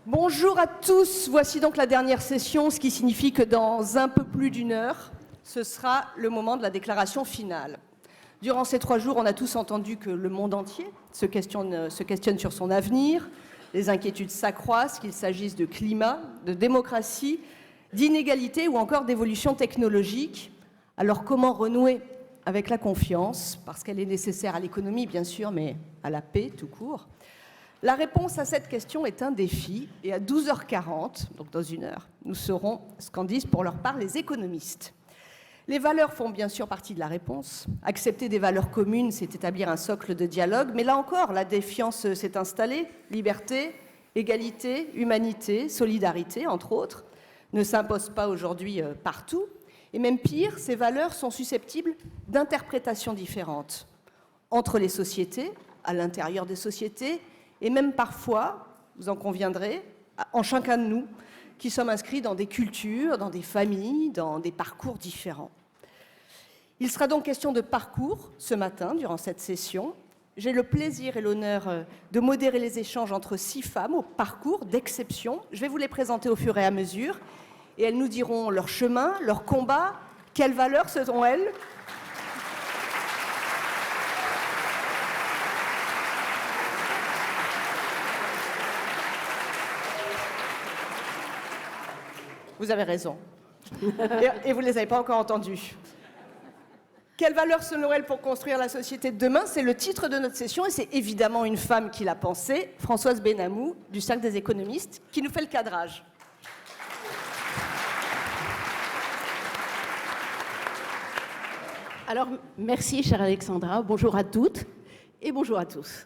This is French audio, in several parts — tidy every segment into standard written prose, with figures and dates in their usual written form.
Bonjour à tous, voici donc la dernière session, ce qui signifie que dans un peu plus d'une heure, ce sera le moment de la déclaration finale. Durant ces 3 jours, on a tous entendu que le monde entier se questionne sur son avenir, les inquiétudes s'accroissent, qu'il s'agisse de climat, de démocratie, d'inégalité ou encore d'évolution technologique. Alors comment renouer avec la confiance, parce qu'elle est nécessaire à l'économie bien sûr, mais à la paix tout court? La réponse à cette question est un défi, et à 12h40, donc dans une heure, nous saurons ce qu'en disent pour leur part les économistes. Les valeurs font bien sûr partie de la réponse. Accepter des valeurs communes, c'est établir un socle de dialogue, mais là encore, la défiance s'est installée. Liberté, égalité, humanité, solidarité, entre autres, ne s'imposent pas aujourd'hui partout. Et même pire, ces valeurs sont susceptibles d'interprétations différentes entre les sociétés, à l'intérieur des sociétés, et même parfois, vous en conviendrez, en chacun de nous, qui sommes inscrits dans des cultures, dans des familles, dans des parcours différents. Il sera donc question de parcours ce matin, durant cette session. J'ai le plaisir et l'honneur de modérer les échanges entre 6 femmes au parcours d'exception. Je vais vous les présenter au fur et à mesure, et elles nous diront leur chemin, leur combat, quelles valeurs seront-elles. Vous avez raison. Et vous ne les avez pas encore entendues. Quelles valeurs seront-elles pour construire la société de demain? C'est le titre de notre session et c'est évidemment une femme qui l'a pensé, Françoise Benamou, du Cercle des économistes, qui nous fait le cadrage. Alors, merci, chère Alexandra. Bonjour à toutes et bonjour à tous.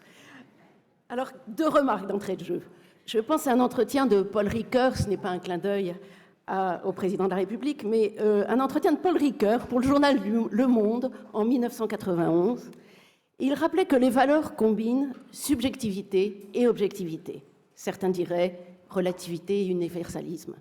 Alors, 2 remarques d'entrée de jeu. Je pense à un entretien de Paul Ricoeur, ce n'est pas un clin d'œil au président de la République, mais un entretien de Paul Ricoeur pour le journal Le Monde en 1991. Il rappelait que les valeurs combinent subjectivité et objectivité. Certains diraient relativité et universalisme.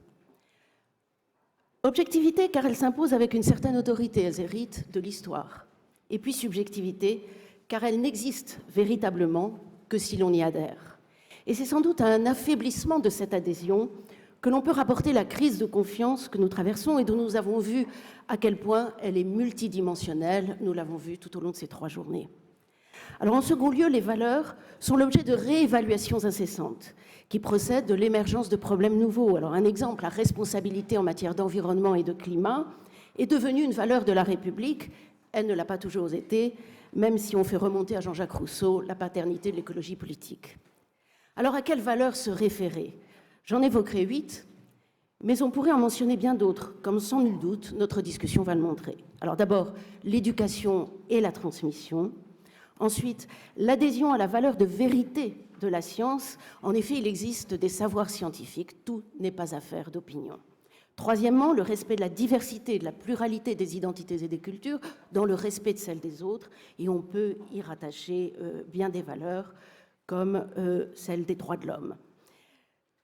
Objectivité, car elles s'imposent avec une certaine autorité, elles héritent de l'histoire. Et puis subjectivité, car elles n'existent véritablement que si l'on y adhère. Et c'est sans doute à un affaiblissement de cette adhésion que l'on peut rapporter la crise de confiance que nous traversons et dont nous avons vu à quel point elle est multidimensionnelle. Nous l'avons vu tout au long de ces 3 journées. Alors en second lieu, les valeurs sont l'objet de réévaluations incessantes qui procèdent de l'émergence de problèmes nouveaux. Alors un exemple, la responsabilité en matière d'environnement et de climat est devenue une valeur de la République. Elle ne l'a pas toujours été, même si on fait remonter à Jean-Jacques Rousseau la paternité de l'écologie politique. Alors à quelles valeurs se référer? J'en évoquerai 8, mais on pourrait en mentionner bien d'autres, comme sans nul doute notre discussion va le montrer. Alors d'abord, l'éducation et la transmission. Ensuite, l'adhésion à la valeur de vérité de la science. En effet, il existe des savoirs scientifiques, tout n'est pas affaire d'opinion. Troisièmement, le respect de la diversité, de la pluralité des identités et des cultures, dans le respect de celles des autres, et on peut y rattacher bien des valeurs comme celle des droits de l'homme.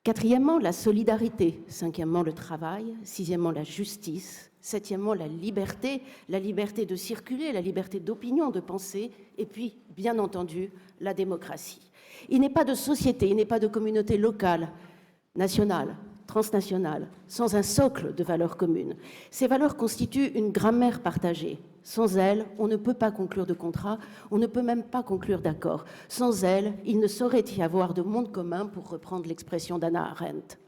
Quatrièmement, la solidarité. Cinquièmement, le travail. Sixièmement, la justice. Septièmement, la liberté de circuler, la liberté d'opinion, de penser, et puis, bien entendu, la démocratie. Il n'est pas de société, il n'est pas de communauté locale, nationale, transnationale, sans un socle de valeurs communes. Ces valeurs constituent une grammaire partagée. Sans elles, on ne peut pas conclure de contrat, on ne peut même pas conclure d'accord. Sans elles, il ne saurait y avoir de monde commun, pour reprendre l'expression d'Hannah Arendt.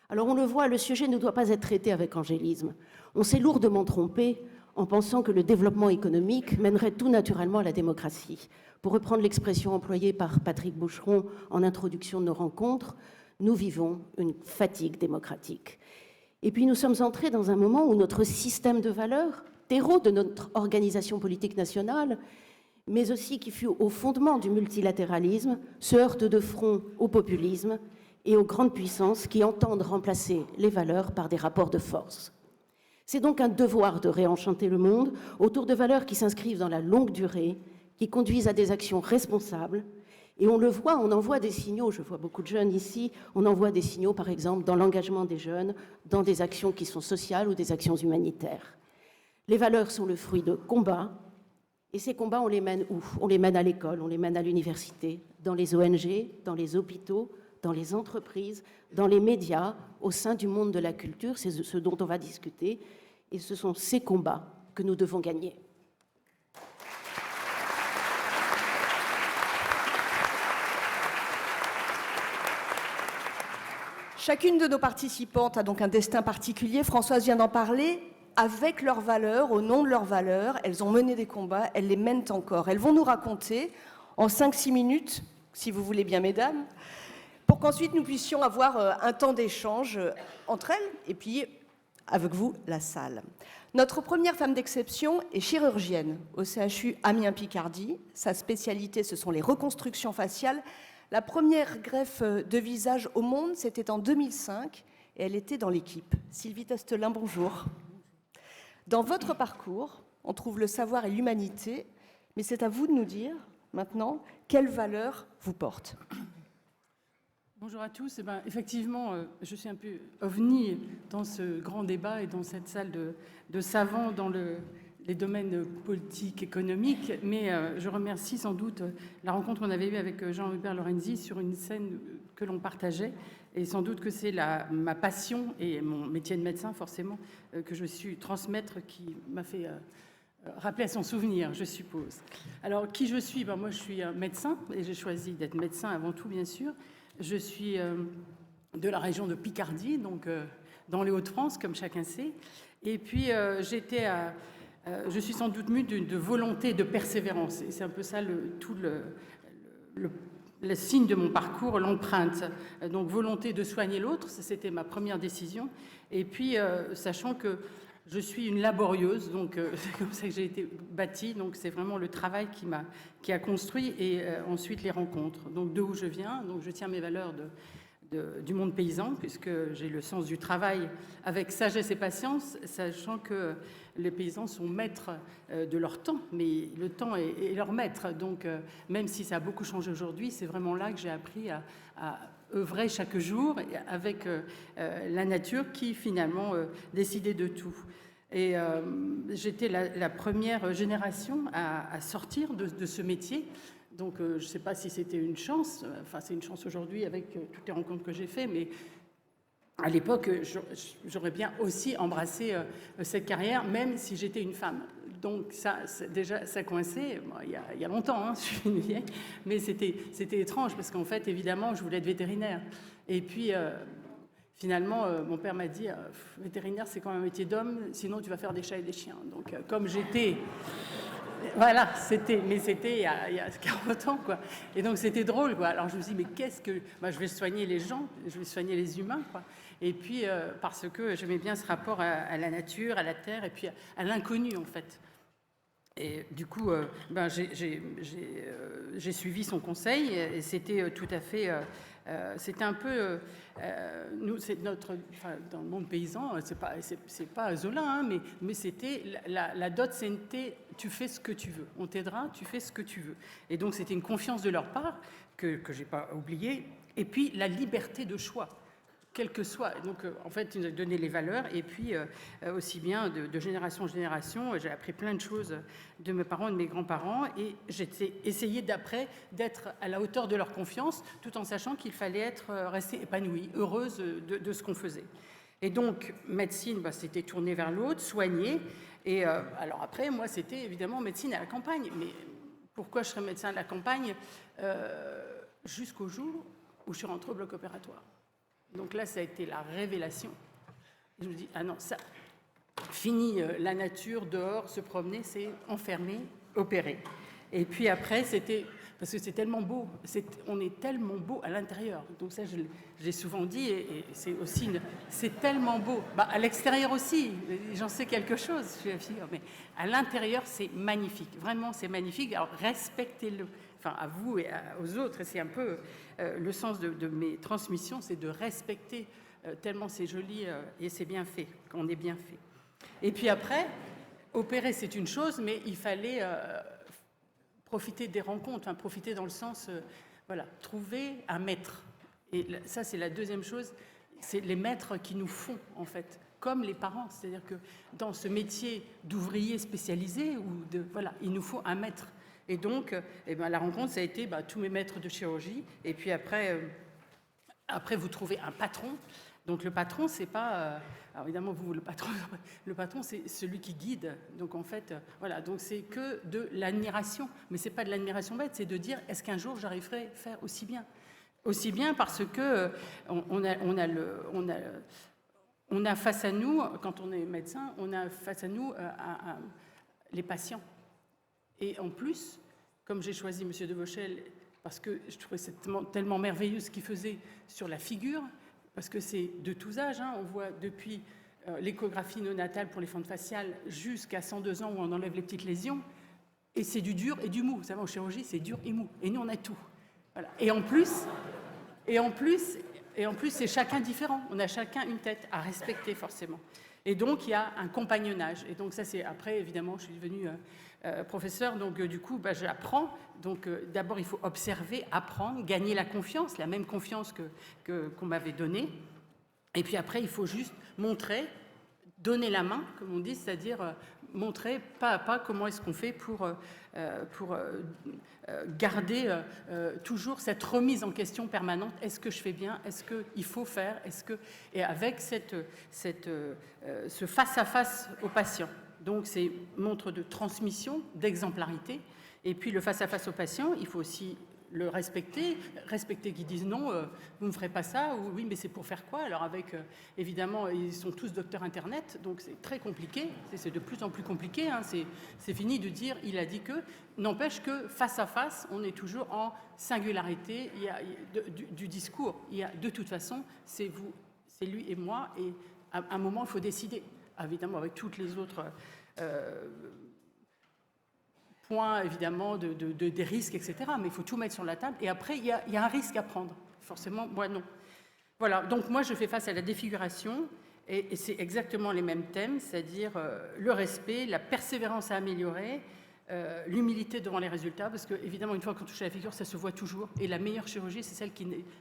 Alors on le voit, le sujet ne doit pas être traité avec angélisme. On s'est lourdement trompé en pensant que le développement économique mènerait tout naturellement à la démocratie. Pour reprendre l'expression employée par Patrick Boucheron en introduction de nos rencontres, nous vivons une fatigue démocratique. Et puis nous sommes entrés dans un moment où notre système de valeurs, terreau de notre organisation politique nationale, mais aussi qui fut au fondement du multilatéralisme, se heurte de front au populisme et aux grandes puissances qui entendent remplacer les valeurs par des rapports de force. C'est donc un devoir de réenchanter le monde autour de valeurs qui s'inscrivent dans la longue durée, qui conduisent à des actions responsables. Et on le voit, on envoie des signaux, je vois beaucoup de jeunes ici, on envoie des signaux par exemple dans l'engagement des jeunes, dans des actions qui sont sociales ou des actions humanitaires. Les valeurs sont le fruit de combats, et ces combats, on les mène où? On les mène à l'école, on les mène à l'université, dans les ONG, dans les hôpitaux, dans les entreprises, dans les médias, au sein du monde de la culture. C'est ce dont on va discuter. Et ce sont ces combats que nous devons gagner. Chacune de nos participantes a donc un destin particulier. Françoise vient d'en parler. Avec leurs valeurs, au nom de leurs valeurs, elles ont mené des combats, elles les mènent encore. Elles vont nous raconter en 5-6 minutes, si vous voulez bien, mesdames, pour qu'ensuite nous puissions avoir un temps d'échange entre elles et puis, avec vous, la salle. Notre première femme d'exception est chirurgienne au CHU Amiens-Picardie. Sa spécialité, ce sont les reconstructions faciales. La première greffe de visage au monde, c'était en 2005 et elle était dans l'équipe. Sylvie Tostelin, bonjour. Dans votre parcours, on trouve le savoir et l'humanité, mais c'est à vous de nous dire, maintenant, quelles valeurs vous portent. Bonjour à tous. Effectivement, je suis un peu ovni dans ce grand débat et dans cette salle de savants dans les domaines politiques, économiques, mais je remercie sans doute la rencontre qu'on avait eue avec Jean-Hubert Lorenzi sur une scène que l'on partageait. Et sans doute que c'est ma passion et mon métier de médecin, forcément, que je suis transmettre qui m'a fait rappeler à son souvenir, je suppose. Alors, qui je suis ? Moi, je suis médecin et j'ai choisi d'être médecin avant tout, bien sûr. Je suis de la région de Picardie, donc dans les Hauts-de-France, comme chacun sait. Et puis, je suis sans doute mue de volonté et de persévérance. Et c'est un peu ça le signe de mon parcours, l'empreinte. Donc, volonté de soigner l'autre, c'était ma première décision. Et puis, sachant que je suis une laborieuse, donc c'est comme ça que j'ai été bâtie. Donc, c'est vraiment le travail qui a construit et ensuite les rencontres. Donc, d'où je viens, donc je tiens mes valeurs du monde paysan, puisque j'ai le sens du travail avec sagesse et patience, sachant que les paysans sont maîtres de leur temps, mais le temps est leur maître. Donc, même si ça a beaucoup changé aujourd'hui, c'est vraiment là que j'ai appris à œuvrer chaque jour avec la nature qui, finalement, décidait de tout. Et j'étais la première génération à sortir de ce métier. Donc, je ne sais pas si c'était une chance, enfin c'est une chance aujourd'hui avec toutes les rencontres que j'ai faites, mais à l'époque, j'aurais bien aussi embrassé cette carrière, même si j'étais une femme. Donc ça, déjà, ça coinçait, bon, il y a longtemps, hein, je suis une vieille, mais c'était étrange, parce qu'en fait, évidemment, je voulais être vétérinaire. Et puis, finalement, mon père m'a dit, vétérinaire, c'est quand même un métier d'homme, sinon tu vas faire des chats et des chiens. Donc, comme j'étais... Voilà, mais c'était il y a 40 ans, quoi. Et donc, c'était drôle, quoi. Alors, je me suis dit, mais qu'est-ce que... je vais soigner les gens, je vais soigner les humains, quoi. Et puis, parce que j'aimais bien ce rapport à la nature, à la terre, et puis à l'inconnu, en fait. Et du coup, j'ai suivi son conseil, et c'était tout à fait... c'était un peu... nous, c'est dans le monde paysan, c'est pas Zola, hein, mais c'était... La dot, c'était tu fais ce que tu veux. On t'aidera, tu fais ce que tu veux. Et donc, c'était une confiance de leur part que je n'ai pas oubliée. Et puis, la liberté de choix, quel que soit. Donc, en fait, ils nous ont donné les valeurs. Et puis, aussi bien de génération en génération, j'ai appris plein de choses de mes parents et de mes grands-parents. Et j'ai essayé d'être à la hauteur de leur confiance, tout en sachant qu'il fallait rester épanouie, heureuse de ce qu'on faisait. Et donc, médecine, c'était tourner vers l'autre, soigner. Et alors après, moi, c'était évidemment médecine à la campagne. Mais pourquoi je serais médecin à la campagne jusqu'au jour où je suis rentrée au bloc opératoire. Donc là, ça a été la révélation. Je me dis, ah non, ça, fini la nature, dehors, se promener, c'est enfermer, opérer. Et puis après, c'était... Parce que c'est tellement beau, on est tellement beau à l'intérieur. Donc ça, je l'ai souvent dit, et c'est aussi... c'est tellement beau. À l'extérieur aussi, j'en sais quelque chose, je suis la fille, mais à l'intérieur, c'est magnifique. Vraiment, c'est magnifique. Alors, respectez-le. Enfin, à vous et aux autres. Et c'est un peu le sens de mes transmissions, c'est de respecter tellement c'est joli et c'est bien fait, qu'on est bien fait. Et puis après, opérer, c'est une chose, mais il fallait... profiter des rencontres, profiter dans le sens, trouver un maître. Et ça, c'est la deuxième chose, c'est les maîtres qui nous font, en fait, comme les parents. C'est-à-dire que dans ce métier d'ouvrier spécialisé, il nous faut un maître. Et donc, la rencontre, ça a été tous mes maîtres de chirurgie. Et puis après, Après, vous trouvez un patron. Donc le patron, c'est pas... alors évidemment, vous, le patron, c'est celui qui guide. Donc en fait, voilà, donc c'est que de l'admiration. Mais c'est pas de l'admiration bête, c'est de dire, est-ce qu'un jour j'arriverai à faire aussi bien? Aussi bien parce que on a face à nous, quand on est médecin, on a face à nous les patients. Et en plus, comme j'ai choisi M. de Vauchel, parce que je trouvais c'est tellement merveilleux ce qu'il faisait sur la figure, parce que c'est de tous âges, hein, on voit depuis l'échographie néonatale pour les fentes faciales jusqu'à 102 ans où on enlève les petites lésions, et c'est du dur et du mou. Vous savez, en chirurgie, c'est dur et mou. Et nous, on a tout. Voilà. Et en plus, c'est chacun différent. On a chacun une tête à respecter, forcément. Et donc, il y a un compagnonnage. Et donc, ça, c'est après, évidemment, je suis devenue professeur. Donc, du coup, j'apprends. Donc, d'abord, il faut observer, apprendre, gagner la confiance, la même confiance qu'on m'avait donnée. Et puis après, il faut juste montrer, donner la main, comme on dit, c'est-à-dire montrer pas à pas comment est-ce qu'on fait pour garder toujours cette remise en question permanente. Est-ce que je fais bien? Est-ce qu'il faut faire? Et avec ce face-à-face au patient. Donc, c'est montre de transmission, d'exemplarité. Et puis, le face-à-face au patient, il faut aussi le respecter qu'ils disent non, vous ne ferez pas ça, ou oui, mais c'est pour faire quoi? Alors évidemment, ils sont tous docteurs Internet, donc c'est très compliqué, c'est de plus en plus compliqué, hein. C'est fini de dire, il a dit que, n'empêche que face à face, on est toujours en singularité du discours. Il y a, de toute façon, c'est vous, c'est lui et moi, et à un moment, il faut décider, évidemment, avec toutes les autres... points, évidemment, des risques, etc. Mais il faut tout mettre sur la table. Et après, il y a un risque à prendre. Forcément, moi, non. Voilà, donc moi, je fais face à la défiguration, et c'est exactement les mêmes thèmes, c'est-à-dire le respect, la persévérance à améliorer, l'humilité devant les résultats, parce qu'évidemment, une fois qu'on touche à la figure, ça se voit toujours. Et la meilleure chirurgie, c'est celle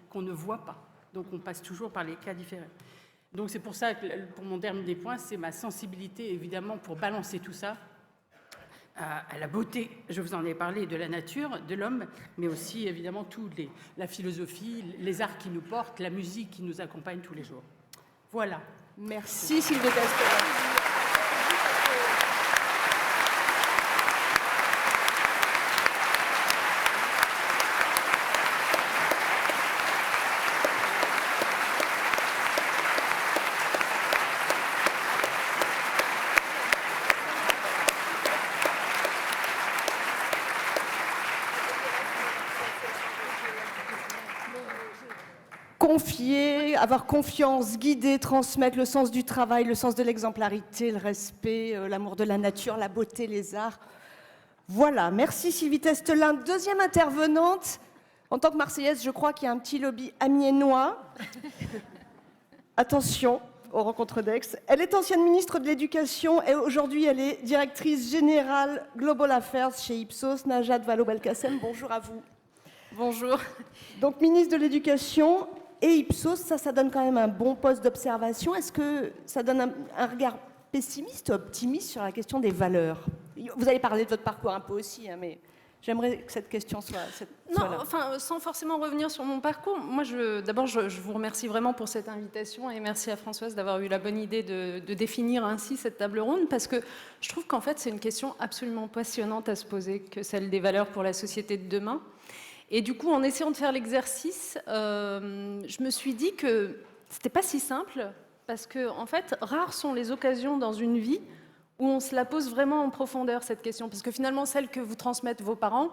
qu'on ne voit pas. Donc, on passe toujours par les cas différents. Donc, c'est pour ça que, pour mon dernier point, c'est ma sensibilité, évidemment, pour balancer tout ça, à la beauté, je vous en ai parlé, de la nature, de l'homme, mais aussi évidemment la philosophie, les arts qui nous portent, la musique qui nous accompagne tous les jours. Voilà. Merci Sylvie Castellan. Confier, avoir confiance, guider, transmettre le sens du travail, le sens de l'exemplarité, le respect, l'amour de la nature, la beauté, les arts. Voilà, merci Sylvie Testelin. Deuxième intervenante, en tant que Marseillaise, je crois qu'il y a un petit lobby amiénois. Attention aux rencontres d'Aix. Elle est ancienne ministre de l'Éducation et aujourd'hui elle est directrice générale Global Affairs chez Ipsos. Najat Vallaud-Belkacem, bonjour à vous. Bonjour. Donc ministre de l'Éducation et Ipsos, ça donne quand même un bon poste d'observation. Est-ce que ça donne un regard pessimiste, optimiste sur la question des valeurs? Vous allez parler de votre parcours un peu aussi, hein, mais j'aimerais que cette question soit là. Enfin, sans forcément revenir sur mon parcours, moi, d'abord, je vous remercie vraiment pour cette invitation et merci à Françoise d'avoir eu la bonne idée de définir ainsi cette table ronde, parce que je trouve qu'en fait, c'est une question absolument passionnante à se poser, que celle des valeurs pour la société de demain. Et du coup, en essayant de faire l'exercice, je me suis dit que c'était pas si simple, parce que, en fait, rares sont les occasions dans une vie où on se la pose vraiment en profondeur, cette question. Parce que finalement, celles que vous transmettent vos parents,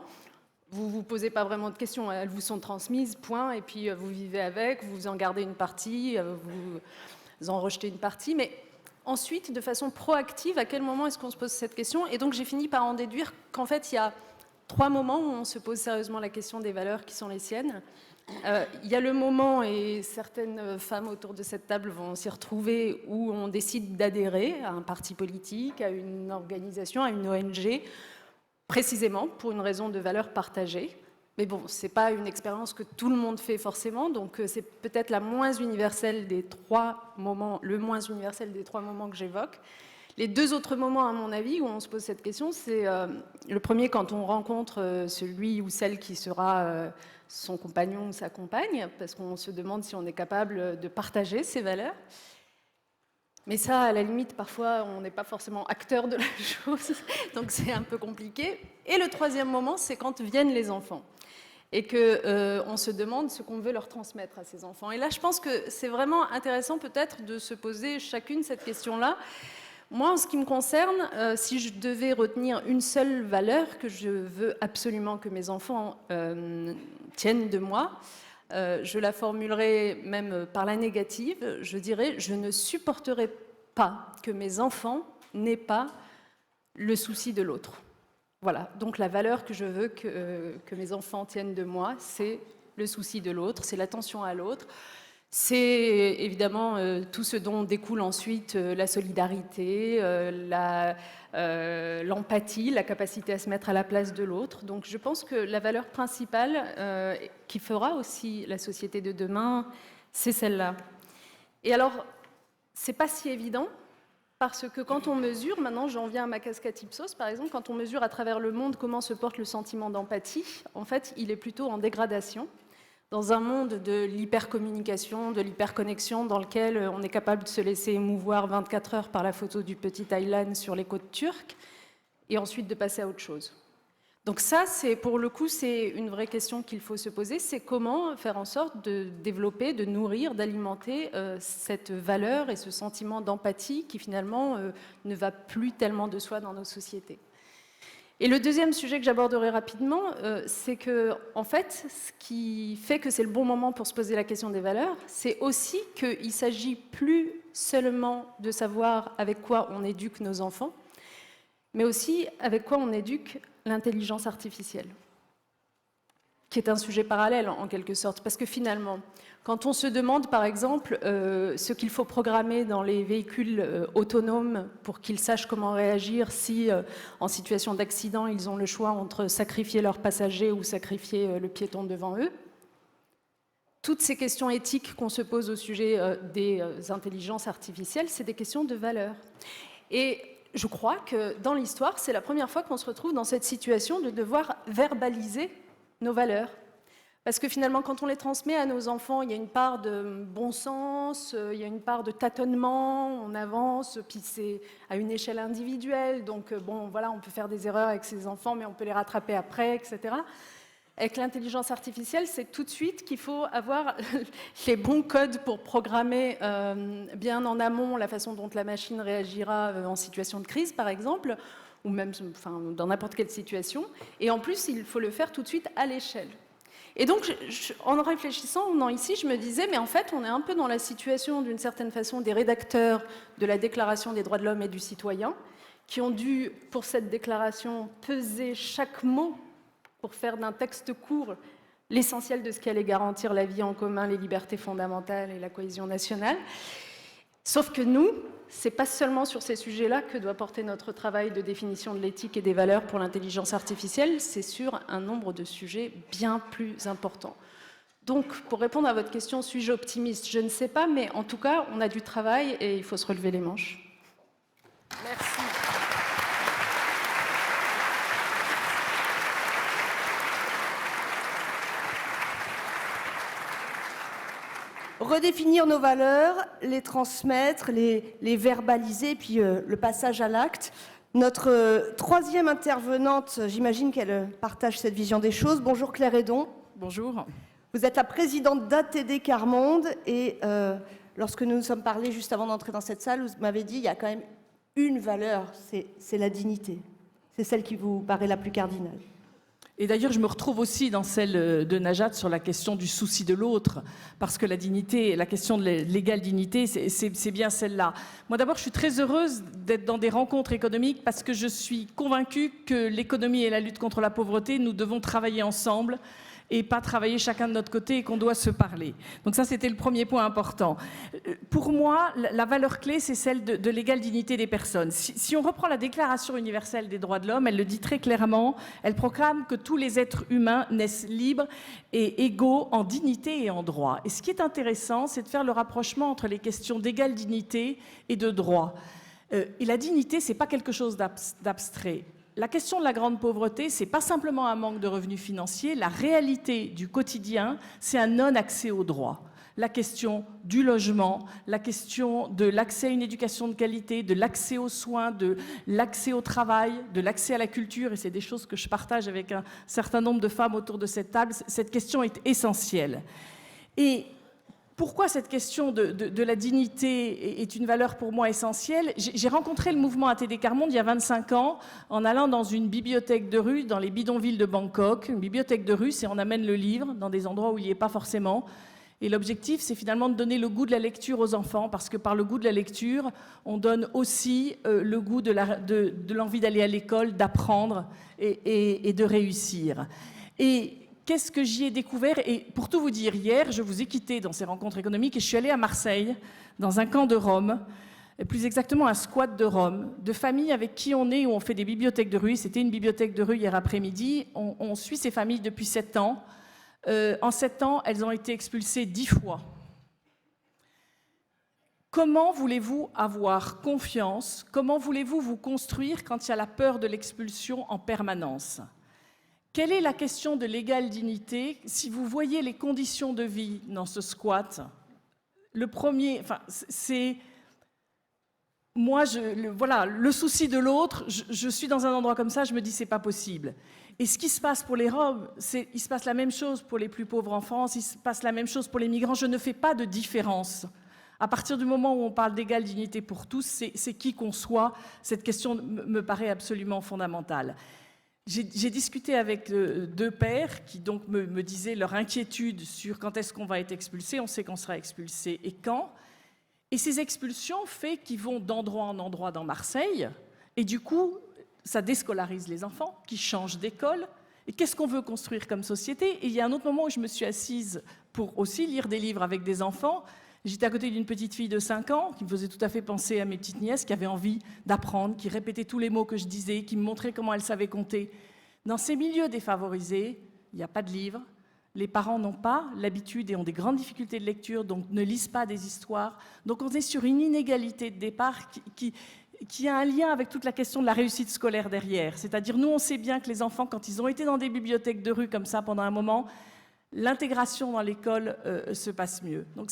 vous ne vous posez pas vraiment de questions. Elles vous sont transmises, point, et puis vous vivez avec, vous en gardez une partie, vous en rejetez une partie. Mais ensuite, de façon proactive, à quel moment est-ce qu'on se pose cette question? Et donc, j'ai fini par en déduire qu'en fait, il y a 3 moments où on se pose sérieusement la question des valeurs qui sont les siennes. Il y a le moment, et certaines femmes autour de cette table vont s'y retrouver, où on décide d'adhérer à un parti politique, à une organisation, à une ONG, précisément pour une raison de valeurs partagées. Mais bon, ce n'est pas une expérience que tout le monde fait forcément, donc c'est peut-être la moins universelle des 3 moments, le moins universel des 3 moments que j'évoque. Les 2 autres moments, à mon avis, où on se pose cette question, c'est le premier quand on rencontre celui ou celle qui sera son compagnon ou sa compagne, parce qu'on se demande si on est capable de partager ces valeurs. Mais ça, à la limite, parfois, on n'est pas forcément acteur de la chose, donc c'est un peu compliqué. Et le troisième moment, c'est quand viennent les enfants et qu'on se demande ce qu'on veut leur transmettre à ces enfants. Et là, je pense que c'est vraiment intéressant peut-être de se poser chacune cette question-là. Moi, en ce qui me concerne, si je devais retenir une seule valeur que je veux absolument que mes enfants tiennent de moi, je la formulerai même par la négative. Je dirais, je ne supporterai pas que mes enfants n'aient pas le souci de l'autre. Voilà, donc la valeur que je veux que mes enfants tiennent de moi, c'est le souci de l'autre, c'est l'attention à l'autre. C'est évidemment tout ce dont découle ensuite la solidarité, l'empathie, la capacité à se mettre à la place de l'autre. Donc je pense que la valeur principale qui fera aussi la société de demain, c'est celle-là. Et alors, c'est pas si évident, parce que quand on mesure, maintenant j'en viens à ma casquette Ipsos par exemple, quand on mesure à travers le monde comment se porte le sentiment d'empathie, en fait il est plutôt en dégradation. Dans un monde de l'hypercommunication, de l'hyperconnexion, dans lequel on est capable de se laisser émouvoir 24 heures par la photo du petit Thaïlande sur les côtes turques, et ensuite de passer à autre chose. Donc ça, pour le coup, c'est une vraie question qu'il faut se poser, c'est comment faire en sorte de développer, de nourrir, d'alimenter cette valeur et ce sentiment d'empathie qui finalement ne va plus tellement de soi dans nos sociétés. Et le deuxième sujet que j'aborderai rapidement, c'est que, en fait, ce qui fait que c'est le bon moment pour se poser la question des valeurs, c'est aussi qu'il ne s'agit plus seulement de savoir avec quoi on éduque nos enfants, mais aussi avec quoi on éduque l'intelligence artificielle, qui est un sujet parallèle en quelque sorte, parce que finalement, quand on se demande par exemple ce qu'il faut programmer dans les véhicules autonomes pour qu'ils sachent comment réagir si en situation d'accident ils ont le choix entre sacrifier leurs passagers ou sacrifier le piéton devant eux, toutes ces questions éthiques qu'on se pose au sujet des intelligences artificielles, c'est des questions de valeur. Et je crois que dans l'histoire, c'est la première fois qu'on se retrouve dans cette situation de devoir verbaliser nos valeurs. Parce que finalement, quand on les transmet à nos enfants, il y a une part de bon sens, il y a une part de tâtonnement, on avance, puis c'est à une échelle individuelle. Donc, bon, voilà, on peut faire des erreurs avec ses enfants, mais on peut les rattraper après, etc. Avec l'intelligence artificielle, c'est tout de suite qu'il faut avoir les bons codes pour programmer bien en amont la façon dont la machine réagira en situation de crise, par exemple, ou même dans n'importe quelle situation. Et en plus, il faut le faire tout de suite à l'échelle. Et donc, en réfléchissant ici, je me disais, mais en fait, on est un peu dans la situation, d'une certaine façon, des rédacteurs de la Déclaration des droits de l'homme et du citoyen, qui ont dû, pour cette déclaration, peser chaque mot pour faire d'un texte court l'essentiel de ce qui allait garantir la vie en commun, les libertés fondamentales et la cohésion nationale. Sauf que nous, ce n'est pas seulement sur ces sujets-là que doit porter notre travail de définition de l'éthique et des valeurs pour l'intelligence artificielle, c'est sur un nombre de sujets bien plus importants. Donc, pour répondre à votre question, suis-je optimiste? Je ne sais pas, mais en tout cas, on a du travail et il faut se relever les manches. Merci. Redéfinir nos valeurs, les transmettre, les verbaliser, puis le passage à l'acte. Notre troisième intervenante, j'imagine qu'elle partage cette vision des choses. Bonjour Claire Hédon. Bonjour. Vous êtes la présidente d'ATD Quart Monde et lorsque nous nous sommes parlé juste avant d'entrer dans cette salle, vous m'avez dit qu'il y a quand même une valeur, c'est la dignité. C'est celle qui vous paraît la plus cardinale. Et d'ailleurs, je me retrouve aussi dans celle de Najat sur la question du souci de l'autre, parce que la dignité, la question de l'égale dignité, c'est bien celle-là. Moi, d'abord, je suis très heureuse d'être dans des rencontres économiques parce que je suis convaincue que l'économie et la lutte contre la pauvreté, nous devons travailler ensemble et pas travailler chacun de notre côté et qu'on doit se parler. Donc ça, c'était le premier point important. Pour moi, la valeur clé, c'est celle de l'égale dignité des personnes. Si on reprend la Déclaration universelle des droits de l'homme, elle le dit très clairement, elle proclame que tous les êtres humains naissent libres et égaux en dignité et en droit. Et ce qui est intéressant, c'est de faire le rapprochement entre les questions d'égale dignité et de droit. Et la dignité, c'est pas quelque chose d'abstrait. La question de la grande pauvreté, c'est pas simplement un manque de revenus financiers. La réalité du quotidien, c'est un non-accès aux droits. La question du logement, la question de l'accès à une éducation de qualité, de l'accès aux soins, de l'accès au travail, de l'accès à la culture, et c'est des choses que je partage avec un certain nombre de femmes autour de cette table. Cette question est essentielle. Et pourquoi cette question de la dignité est une valeur pour moi essentielle? J'ai rencontré le mouvement ATD Quart Monde il y a 25 ans en allant dans une bibliothèque de rue dans les bidonvilles de Bangkok. Une bibliothèque de rue, c'est on amène le livre dans des endroits où il n'y est pas forcément. Et l'objectif, c'est finalement de donner le goût de la lecture aux enfants, parce que par le goût de la lecture, on donne aussi le goût de l'envie d'aller à l'école, d'apprendre et de réussir. Et qu'est-ce que j'y ai découvert? Et pour tout vous dire, hier, je vous ai quitté dans ces rencontres économiques et je suis allée à Marseille, dans un camp de Roms, et plus exactement un squat de Roms, de familles avec qui on est, où on fait des bibliothèques de rue. C'était une bibliothèque de rue hier après-midi. On suit ces familles depuis 7 ans. En 7 ans, elles ont été expulsées 10 fois. Comment voulez-vous avoir confiance? Comment voulez-vous vous construire quand il y a la peur de l'expulsion en permanence? Quelle est la question de l'égale dignité? Si vous voyez les conditions de vie dans ce squat, le premier, c'est... Moi, voilà, le souci de l'autre, je suis dans un endroit comme ça, je me dis c'est pas possible. Et ce qui se passe pour les Roms, il se passe la même chose pour les plus pauvres en France, il se passe la même chose pour les migrants. Je ne fais pas de différence. À partir du moment où on parle d'égale dignité pour tous, c'est qui qu'on soit, cette question me paraît absolument fondamentale. J'ai discuté avec 2 pères qui donc me disaient leur inquiétude sur quand est-ce qu'on va être expulsé. On sait qu'on sera expulsé et quand. Et ces expulsions font qu'ils vont d'endroit en endroit dans Marseille, et du coup, ça déscolarise les enfants qui changent d'école. Et qu'est-ce qu'on veut construire comme société? Et il y a un autre moment où je me suis assise pour aussi lire des livres avec des enfants. J'étais à côté d'une petite fille de 5 ans qui me faisait tout à fait penser à mes petites nièces, qui avaient envie d'apprendre, qui répétait tous les mots que je disais, qui me montrait comment elle savait compter. Dans ces milieux défavorisés, il n'y a pas de livres. Les parents n'ont pas l'habitude et ont des grandes difficultés de lecture, donc ne lisent pas des histoires. Donc on est sur une inégalité de départ qui a un lien avec toute la question de la réussite scolaire derrière. C'est-à-dire, nous, on sait bien que les enfants, quand ils ont été dans des bibliothèques de rue comme ça pendant un moment, l'intégration dans l'école se passe mieux. Donc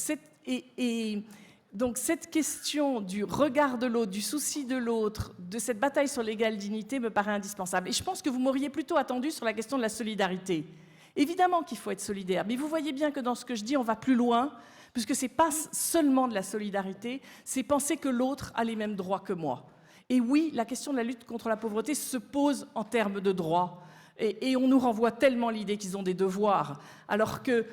cette question du regard de l'autre, du souci de l'autre, de cette bataille sur l'égale dignité me paraît indispensable. Et je pense que vous m'auriez plutôt attendu sur la question de la solidarité. Évidemment qu'il faut être solidaire, mais vous voyez bien que dans ce que je dis, on va plus loin, puisque ce n'est pas seulement de la solidarité, c'est penser que l'autre a les mêmes droits que moi. Et oui, la question de la lutte contre la pauvreté se pose en termes de droits, et on nous renvoie tellement l'idée qu'ils ont des devoirs, alors que,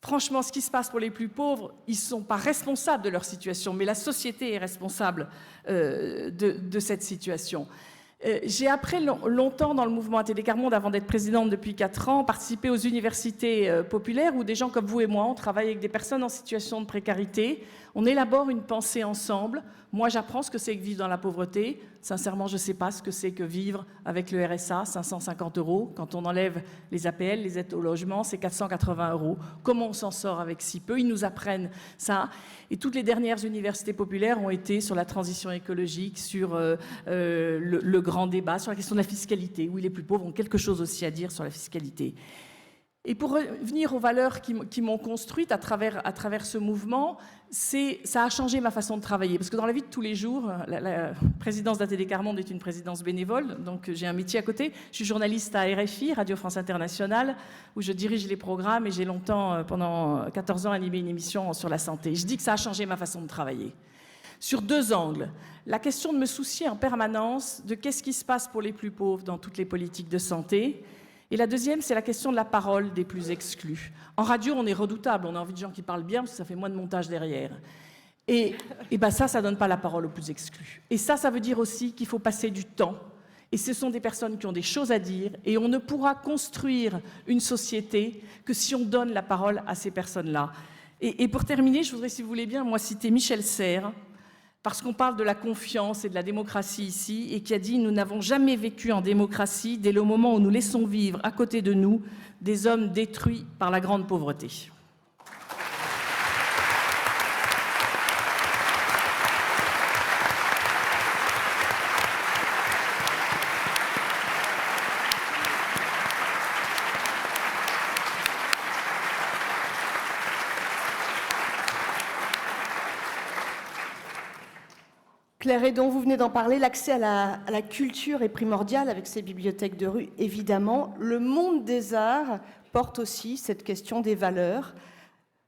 franchement, ce qui se passe pour les plus pauvres, ils ne sont pas responsables de leur situation, mais la société est responsable de cette situation. J'ai après longtemps dans le mouvement ATD Quart Monde, avant d'être présidente depuis 4 ans, participé aux universités populaires où des gens comme vous et moi, on travaille avec des personnes en situation de précarité. On élabore une pensée ensemble. Moi, j'apprends ce que c'est que vivre dans la pauvreté. Sincèrement, je ne sais pas ce que c'est que vivre avec le RSA, 550 €. Quand on enlève les APL, les aides au logement, c'est 480 €. Comment on s'en sort avec si peu? Ils nous apprennent ça. Et toutes les dernières universités populaires ont été sur la transition écologique, sur le grand débat, sur la question de la fiscalité. Oui, les plus pauvres ont quelque chose aussi à dire sur la fiscalité. Et pour revenir aux valeurs qui m'ont construite à travers ce mouvement, ça a changé ma façon de travailler. Parce que dans la vie de tous les jours, la présidence d'ATD Quart Monde est une présidence bénévole, donc j'ai un métier à côté. Je suis journaliste à RFI, Radio France Internationale, où je dirige les programmes et j'ai longtemps, pendant 14 ans, animé une émission sur la santé. Je dis que ça a changé ma façon de travailler. Sur 2 angles. La question de me soucier en permanence de qu'est-ce qui se passe pour les plus pauvres dans toutes les politiques de santé. Et la deuxième, c'est la question de la parole des plus exclus. En radio, on est redoutable, on a envie de gens qui parlent bien, parce que ça fait moins de montage derrière. Et ben ça ne donne pas la parole aux plus exclus. Et ça veut dire aussi qu'il faut passer du temps. Et ce sont des personnes qui ont des choses à dire, et on ne pourra construire une société que si on donne la parole à ces personnes-là. Et pour terminer, je voudrais, si vous voulez bien, moi citer Michel Serres, parce qu'on parle de la confiance et de la démocratie ici, et qui a dit « Nous n'avons jamais vécu en démocratie dès le moment où nous laissons vivre à côté de nous des hommes détruits par la grande pauvreté ». Claire Hédon, vous venez d'en parler, l'accès à la culture est primordial avec ces bibliothèques de rue, évidemment. Le monde des arts porte aussi cette question des valeurs.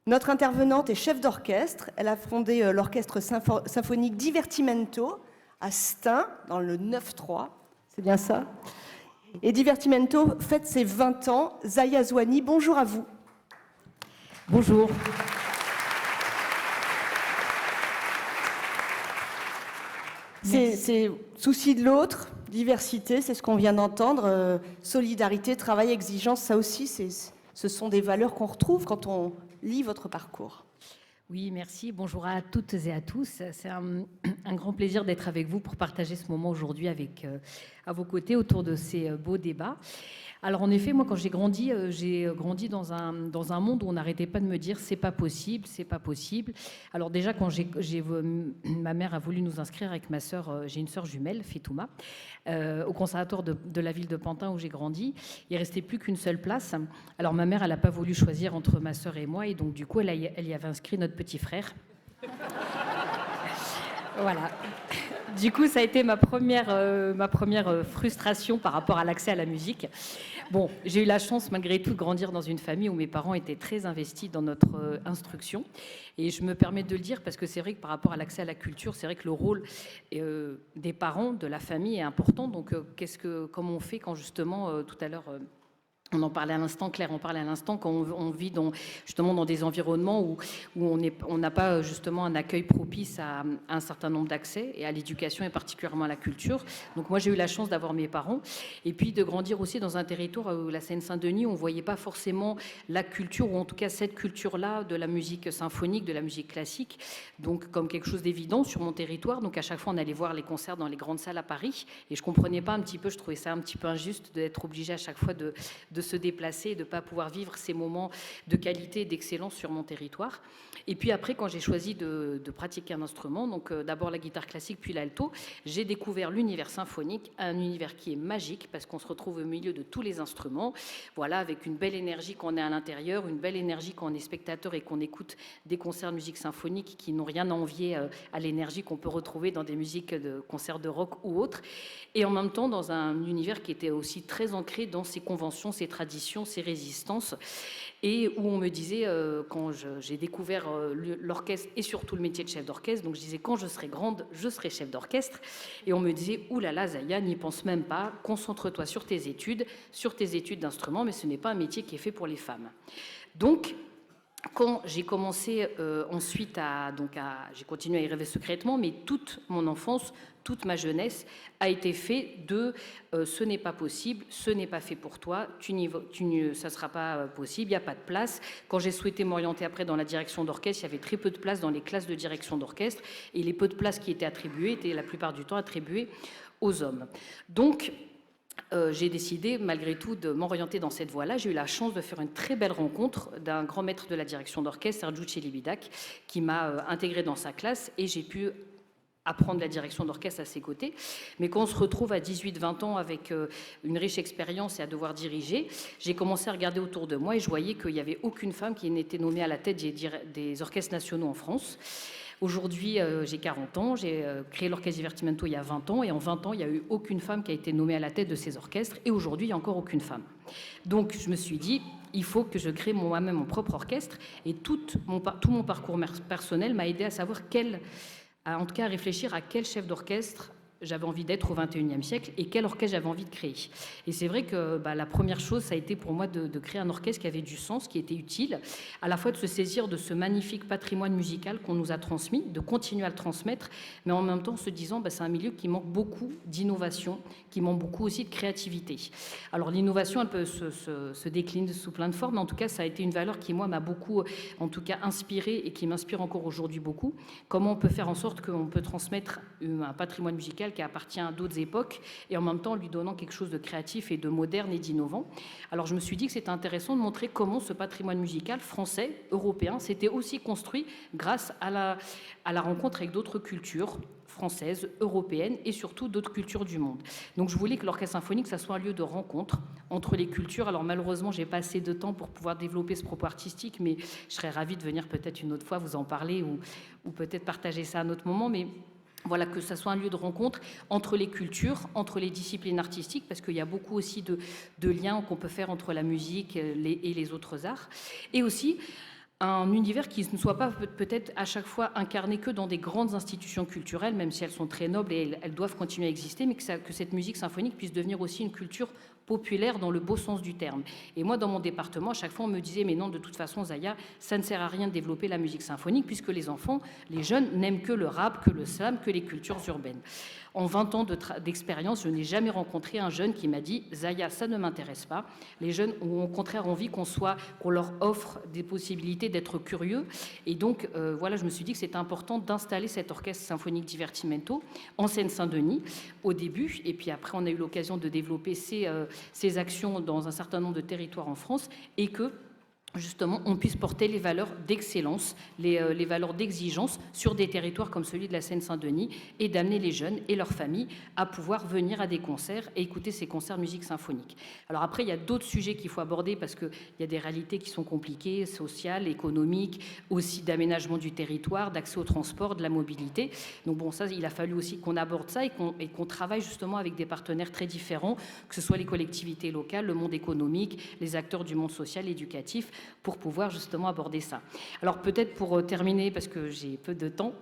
Notre intervenante est chef d'orchestre. Elle a fondé l'orchestre symphonique Divertimento à Stein, dans le 9-3. C'est bien ça? Et Divertimento fête ses 20 ans. Zaya Zouani, bonjour à vous. Bonjour. C'est souci de l'autre, diversité, c'est ce qu'on vient d'entendre, solidarité, travail, exigence, ça aussi, ce sont des valeurs qu'on retrouve quand on lit votre parcours. Oui, merci. Bonjour à toutes et à tous. C'est un grand plaisir d'être avec vous pour partager ce moment aujourd'hui à vos côtés autour de ces beaux débats. Alors en effet, moi quand j'ai grandi dans un monde où on n'arrêtait pas de me dire c'est pas possible, c'est pas possible. Alors déjà quand ma mère a voulu nous inscrire avec ma sœur, j'ai une sœur jumelle, Fetouma, au conservatoire de la ville de Pantin où j'ai grandi, il restait plus qu'une seule place. Alors ma mère elle n'a pas voulu choisir entre ma sœur et moi et donc du coup elle y avait inscrit notre petit frère. Voilà. Du coup, ça a été ma première frustration par rapport à l'accès à la musique. Bon, j'ai eu la chance, malgré tout, de grandir dans une famille où mes parents étaient très investis dans notre instruction. Et je me permets de le dire parce que c'est vrai que par rapport à l'accès à la culture, c'est vrai que le rôle des parents, de la famille est important. Donc, comment on fait quand justement, tout à l'heure... on en parlait à l'instant, Claire en parlait à l'instant, quand on vit justement dans des environnements où on n'a pas justement un accueil propice à un certain nombre d'accès et à l'éducation et particulièrement à la culture. Donc moi j'ai eu la chance d'avoir mes parents et puis de grandir aussi dans un territoire où la Seine-Saint-Denis, on ne voyait pas forcément la culture ou en tout cas cette culture-là de la musique symphonique, de la musique classique, donc comme quelque chose d'évident sur mon territoire. Donc à chaque fois on allait voir les concerts dans les grandes salles à Paris et je ne comprenais pas un petit peu, je trouvais ça un petit peu injuste d'être obligée à chaque fois de se déplacer et de ne pas pouvoir vivre ces moments de qualité et d'excellence sur mon territoire. Et puis après, quand j'ai choisi de pratiquer un instrument, donc d'abord la guitare classique, puis l'alto, j'ai découvert l'univers symphonique, un univers qui est magique parce qu'on se retrouve au milieu de tous les instruments, voilà, avec une belle énergie quand on est à l'intérieur, une belle énergie quand on est spectateur et qu'on écoute des concerts de musique symphonique qui n'ont rien à envier à l'énergie qu'on peut retrouver dans des musiques de concerts de rock ou autres, et en même temps dans un univers qui était aussi très ancré dans ses conventions, ses traditions, ses résistances, et où on me disait, quand j'ai découvert l'orchestre et surtout le métier de chef d'orchestre, donc je disais quand je serai grande, je serai chef d'orchestre, et on me disait oulala Zaya, n'y pense même pas, concentre-toi sur tes études d'instruments, mais ce n'est pas un métier qui est fait pour les femmes. Donc quand j'ai commencé ensuite j'ai continué à y rêver secrètement, mais toute mon enfance, toute ma jeunesse a été faite de ce n'est pas possible, ce n'est pas fait pour toi, ça ne sera pas possible, il n'y a pas de place. Quand j'ai souhaité m'orienter après dans la direction d'orchestre, il y avait très peu de place dans les classes de direction d'orchestre et les peu de places qui étaient attribuées étaient la plupart du temps attribuées aux hommes. Donc, j'ai décidé, malgré tout, de m'orienter dans cette voie-là. J'ai eu la chance de faire une très belle rencontre d'un grand maître de la direction d'orchestre, Sergiu Celibidache, qui m'a intégrée dans sa classe et j'ai pu apprendre la direction d'orchestre à ses côtés. Mais quand on se retrouve à 18-20 ans avec une riche expérience et à devoir diriger, j'ai commencé à regarder autour de moi et je voyais qu'il n'y avait aucune femme qui n'était nommée à la tête des orchestres nationaux en France. Aujourd'hui, j'ai 40 ans, j'ai créé l'Orchestre Divertimento il y a 20 ans, et en 20 ans, il n'y a eu aucune femme qui a été nommée à la tête de ces orchestres, et aujourd'hui, il n'y a encore aucune femme. Donc, je me suis dit, il faut que je crée moi-même mon propre orchestre, et tout mon parcours personnel m'a aidé à savoir en tout cas à réfléchir à quel chef d'orchestre j'avais envie d'être au XXIe siècle et quel orchestre j'avais envie de créer. Et c'est vrai que la première chose, ça a été pour moi de créer un orchestre qui avait du sens, qui était utile, à la fois de se saisir de ce magnifique patrimoine musical qu'on nous a transmis, de continuer à le transmettre, mais en même temps se disant c'est un milieu qui manque beaucoup d'innovation, qui manque beaucoup aussi de créativité. Alors l'innovation, elle peut se décliner sous plein de formes, mais en tout cas, ça a été une valeur qui, moi, m'a beaucoup, en tout cas, inspirée et qui m'inspire encore aujourd'hui beaucoup. Comment on peut faire en sorte qu'on peut transmettre un patrimoine musical qui appartient à d'autres époques et en même temps lui donnant quelque chose de créatif et de moderne et d'innovant. Alors je me suis dit que c'était intéressant de montrer comment ce patrimoine musical français, européen, s'était aussi construit grâce à la rencontre avec d'autres cultures françaises, européennes et surtout d'autres cultures du monde. Donc je voulais que l'orchestre symphonique, ça soit un lieu de rencontre entre les cultures. Alors malheureusement, j'ai pas assez de temps pour pouvoir développer ce propos artistique, mais je serais ravie de venir peut-être une autre fois vous en parler ou peut-être partager ça à un autre moment. Mais Voilà, que ça soit un lieu de rencontre entre les cultures, entre les disciplines artistiques, parce qu'il y a beaucoup aussi de liens qu'on peut faire entre la musique et les autres arts, et aussi un univers qui ne soit pas peut-être à chaque fois incarné que dans des grandes institutions culturelles, même si elles sont très nobles et elles doivent continuer à exister, mais que cette musique symphonique puisse devenir aussi une culture populaire dans le beau sens du terme. Et moi, dans mon département, à chaque fois, on me disait, mais non, de toute façon, Zaya, ça ne sert à rien de développer la musique symphonique, puisque les enfants, les jeunes, n'aiment que le rap, que le slam, que les cultures urbaines. En 20 ans d'expérience, je n'ai jamais rencontré un jeune qui m'a dit « Zaya, ça ne m'intéresse pas ». Les jeunes ont au contraire envie qu'on leur offre des possibilités d'être curieux. Et donc, voilà, je me suis dit que c'était important d'installer cet orchestre symphonique Divertimento en Seine-Saint-Denis au début. Et puis après, on a eu l'occasion de développer ces actions dans un certain nombre de territoires en France et que justement, on puisse porter les valeurs d'excellence, les valeurs d'exigence sur des territoires comme celui de la Seine-Saint-Denis et d'amener les jeunes et leurs familles à pouvoir venir à des concerts et écouter ces concerts de musique symphonique. Alors après, il y a d'autres sujets qu'il faut aborder parce qu'il y a des réalités qui sont compliquées, sociales, économiques, aussi d'aménagement du territoire, d'accès au transport, de la mobilité. Donc bon, ça, il a fallu aussi qu'on aborde ça et qu'on travaille justement avec des partenaires très différents, que ce soit les collectivités locales, le monde économique, les acteurs du monde social, éducatif, pour pouvoir justement aborder ça. Alors peut-être pour terminer, parce que j'ai peu de temps,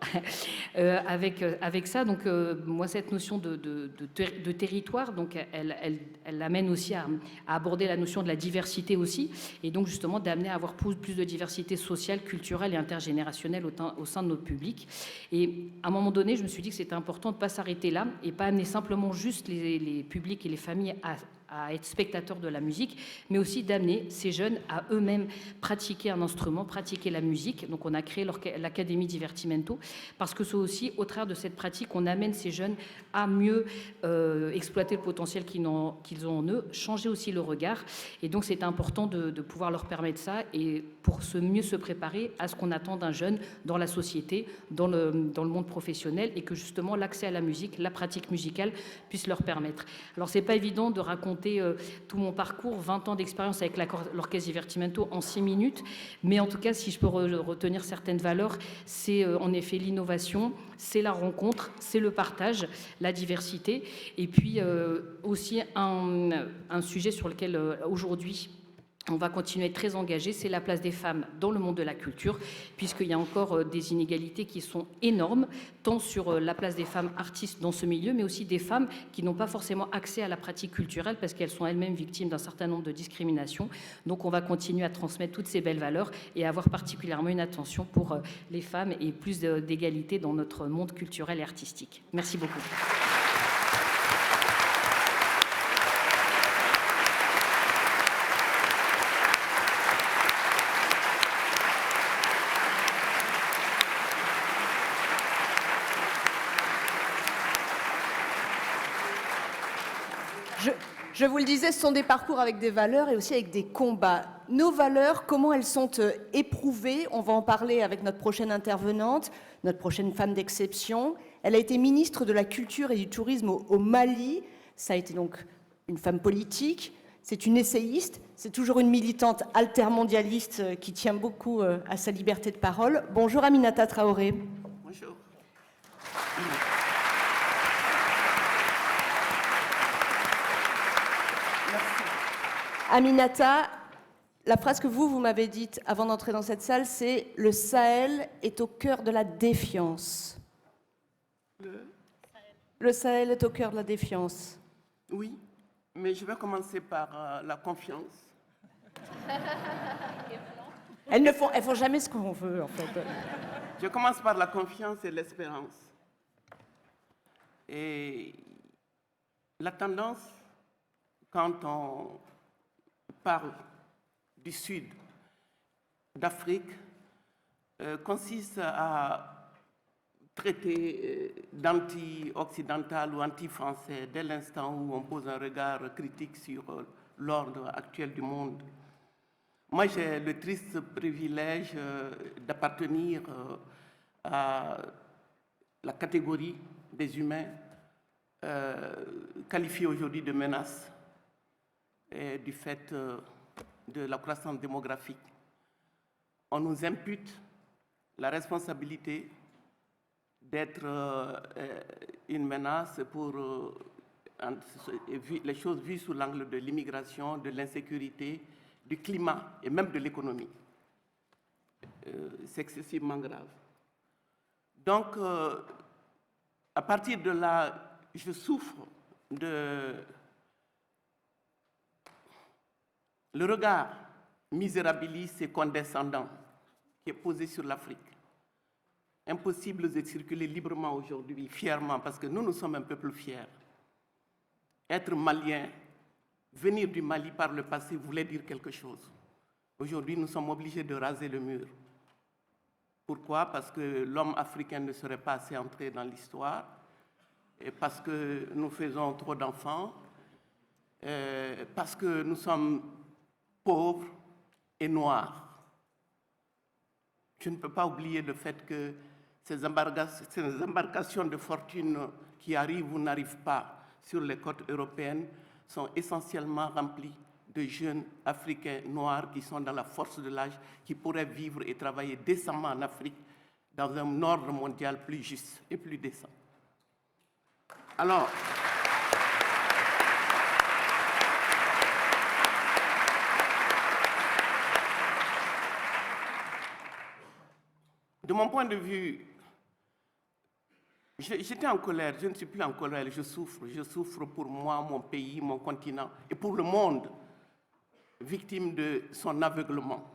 avec ça, donc moi cette notion de territoire, donc elle amène aussi à aborder la notion de la diversité aussi, et donc justement d'amener à avoir plus de diversité sociale, culturelle et intergénérationnelle au sein de notre public. Et à un moment donné, je me suis dit que c'était important de ne pas s'arrêter là et pas amener simplement juste les publics et les familles à être spectateurs de la musique, mais aussi d'amener ces jeunes à eux-mêmes pratiquer un instrument, pratiquer la musique. Donc on a créé l'Académie Divertimento, parce que c'est aussi, au travers de cette pratique, on amène ces jeunes à mieux exploiter le potentiel qu'ils ont en eux, changer aussi le regard. Et donc c'est important de pouvoir leur permettre ça, et pour mieux se préparer à ce qu'on attend d'un jeune dans la société, dans le monde professionnel, et que justement l'accès à la musique, la pratique musicale puisse leur permettre. Alors c'est pas évident de raconter tout mon parcours, 20 ans d'expérience avec l'Orchestre Divertimento en 6 minutes, mais en tout cas, si je peux retenir certaines valeurs, c'est en effet l'innovation, c'est la rencontre, c'est le partage, la diversité, et puis aussi un sujet sur lequel aujourd'hui on va continuer à être très engagé, c'est la place des femmes dans le monde de la culture, puisqu'il y a encore des inégalités qui sont énormes, tant sur la place des femmes artistes dans ce milieu, mais aussi des femmes qui n'ont pas forcément accès à la pratique culturelle parce qu'elles sont elles-mêmes victimes d'un certain nombre de discriminations. Donc on va continuer à transmettre toutes ces belles valeurs et avoir particulièrement une attention pour les femmes et plus d'égalité dans notre monde culturel et artistique. Merci beaucoup. Je vous le disais, ce sont des parcours avec des valeurs et aussi avec des combats. Nos valeurs, comment elles sont éprouvées? On va en parler avec notre prochaine intervenante, notre prochaine femme d'exception. Elle a été ministre de la Culture et du Tourisme au Mali. Ça a été donc une femme politique. C'est une essayiste. C'est toujours une militante altermondialiste qui tient beaucoup à sa liberté de parole. Bonjour Aminata Traoré. Bonjour. Aminata, la phrase que vous m'avez dite avant d'entrer dans cette salle, c'est « Le Sahel est au cœur de la défiance ». Le Sahel est au cœur de la défiance. Oui, mais je vais commencer par la confiance. Elles ne font jamais ce qu'on veut, en fait. Je commence par la confiance et l'espérance. Et la tendance, quand on parle du sud d'Afrique, consiste à traiter d'anti-occidental ou anti-français dès l'instant où on pose un regard critique sur l'ordre actuel du monde. Moi, j'ai le triste privilège d'appartenir à la catégorie des humains qualifiés aujourd'hui de menace et du fait de la croissance démographique. On nous impute la responsabilité d'être une menace pour les choses vues sous l'angle de l'immigration, de l'insécurité, du climat et même de l'économie. C'est excessivement grave. Donc, à partir de là, je souffre de le regard misérabiliste et condescendant qui est posé sur l'Afrique. Impossible de circuler librement aujourd'hui, fièrement, parce que nous sommes un peuple fier. Être malien, venir du Mali par le passé voulait dire quelque chose. Aujourd'hui, nous sommes obligés de raser le mur. Pourquoi? Parce que l'homme africain ne serait pas assez entré dans l'histoire, et parce que nous faisons trop d'enfants, parce que nous sommes pauvres et noirs. Je ne peux pas oublier le fait que ces embarcations de fortune qui arrivent ou n'arrivent pas sur les côtes européennes sont essentiellement remplies de jeunes Africains noirs qui sont dans la force de l'âge, qui pourraient vivre et travailler décemment en Afrique dans un ordre mondial plus juste et plus décent. Alors, de mon point de vue, j'étais en colère, je ne suis plus en colère, je souffre pour moi, mon pays, mon continent et pour le monde, victime de son aveuglement,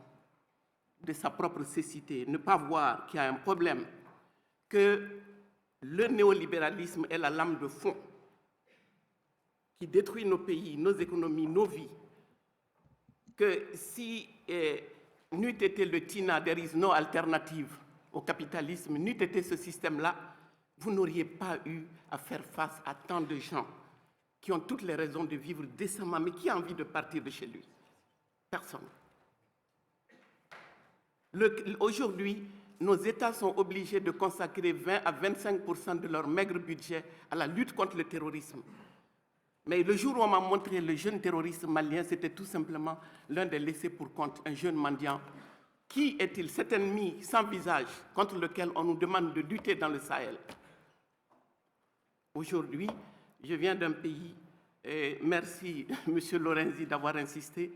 de sa propre cécité, ne pas voir qu'il y a un problème, que le néolibéralisme est la lame de fond qui détruit nos pays, nos économies, nos vies, que si n'eût été le TINA, there is no alternative au capitalisme, n'eût été ce système-là, vous n'auriez pas eu à faire face à tant de gens qui ont toutes les raisons de vivre décemment, mais qui a envie de partir de chez lui? Personne. Aujourd'hui, nos États sont obligés de consacrer 20 à 25% de leur maigre budget à la lutte contre le terrorisme. Mais le jour où on m'a montré le jeune terroriste malien, c'était tout simplement l'un des laissés pour compte, un jeune mendiant. Qui est-il, cet ennemi sans visage contre lequel on nous demande de lutter dans le Sahel? Aujourd'hui, je viens d'un pays, et merci M. Lorenzi d'avoir insisté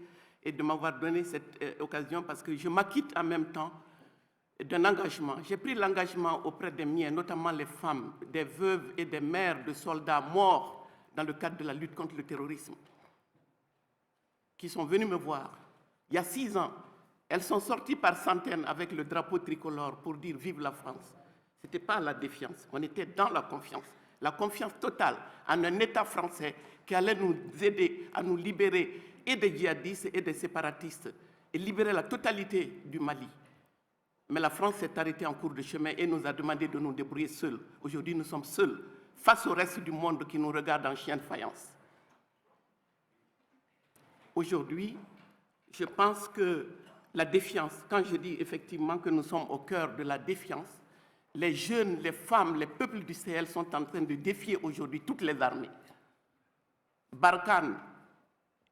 et de m'avoir donné cette occasion parce que je m'acquitte en même temps d'un engagement. J'ai pris l'engagement auprès des miens, notamment les femmes, des veuves et des mères de soldats morts dans le cadre de la lutte contre le terrorisme, qui sont venues me voir. Il y a 6 ans, elles sont sorties par centaines avec le drapeau tricolore pour dire « Vive la France ». Ce n'était pas la défiance, on était dans la confiance totale en un État français qui allait nous aider à nous libérer et des djihadistes et des séparatistes et libérer la totalité du Mali. Mais la France s'est arrêtée en cours de chemin et nous a demandé de nous débrouiller seuls. Aujourd'hui, nous sommes seuls face au reste du monde qui nous regarde en chien de faïence. Aujourd'hui, je pense que la défiance, quand je dis effectivement que nous sommes au cœur de la défiance, les jeunes, les femmes, les peuples du Sahel sont en train de défier aujourd'hui toutes les armées. Barkhane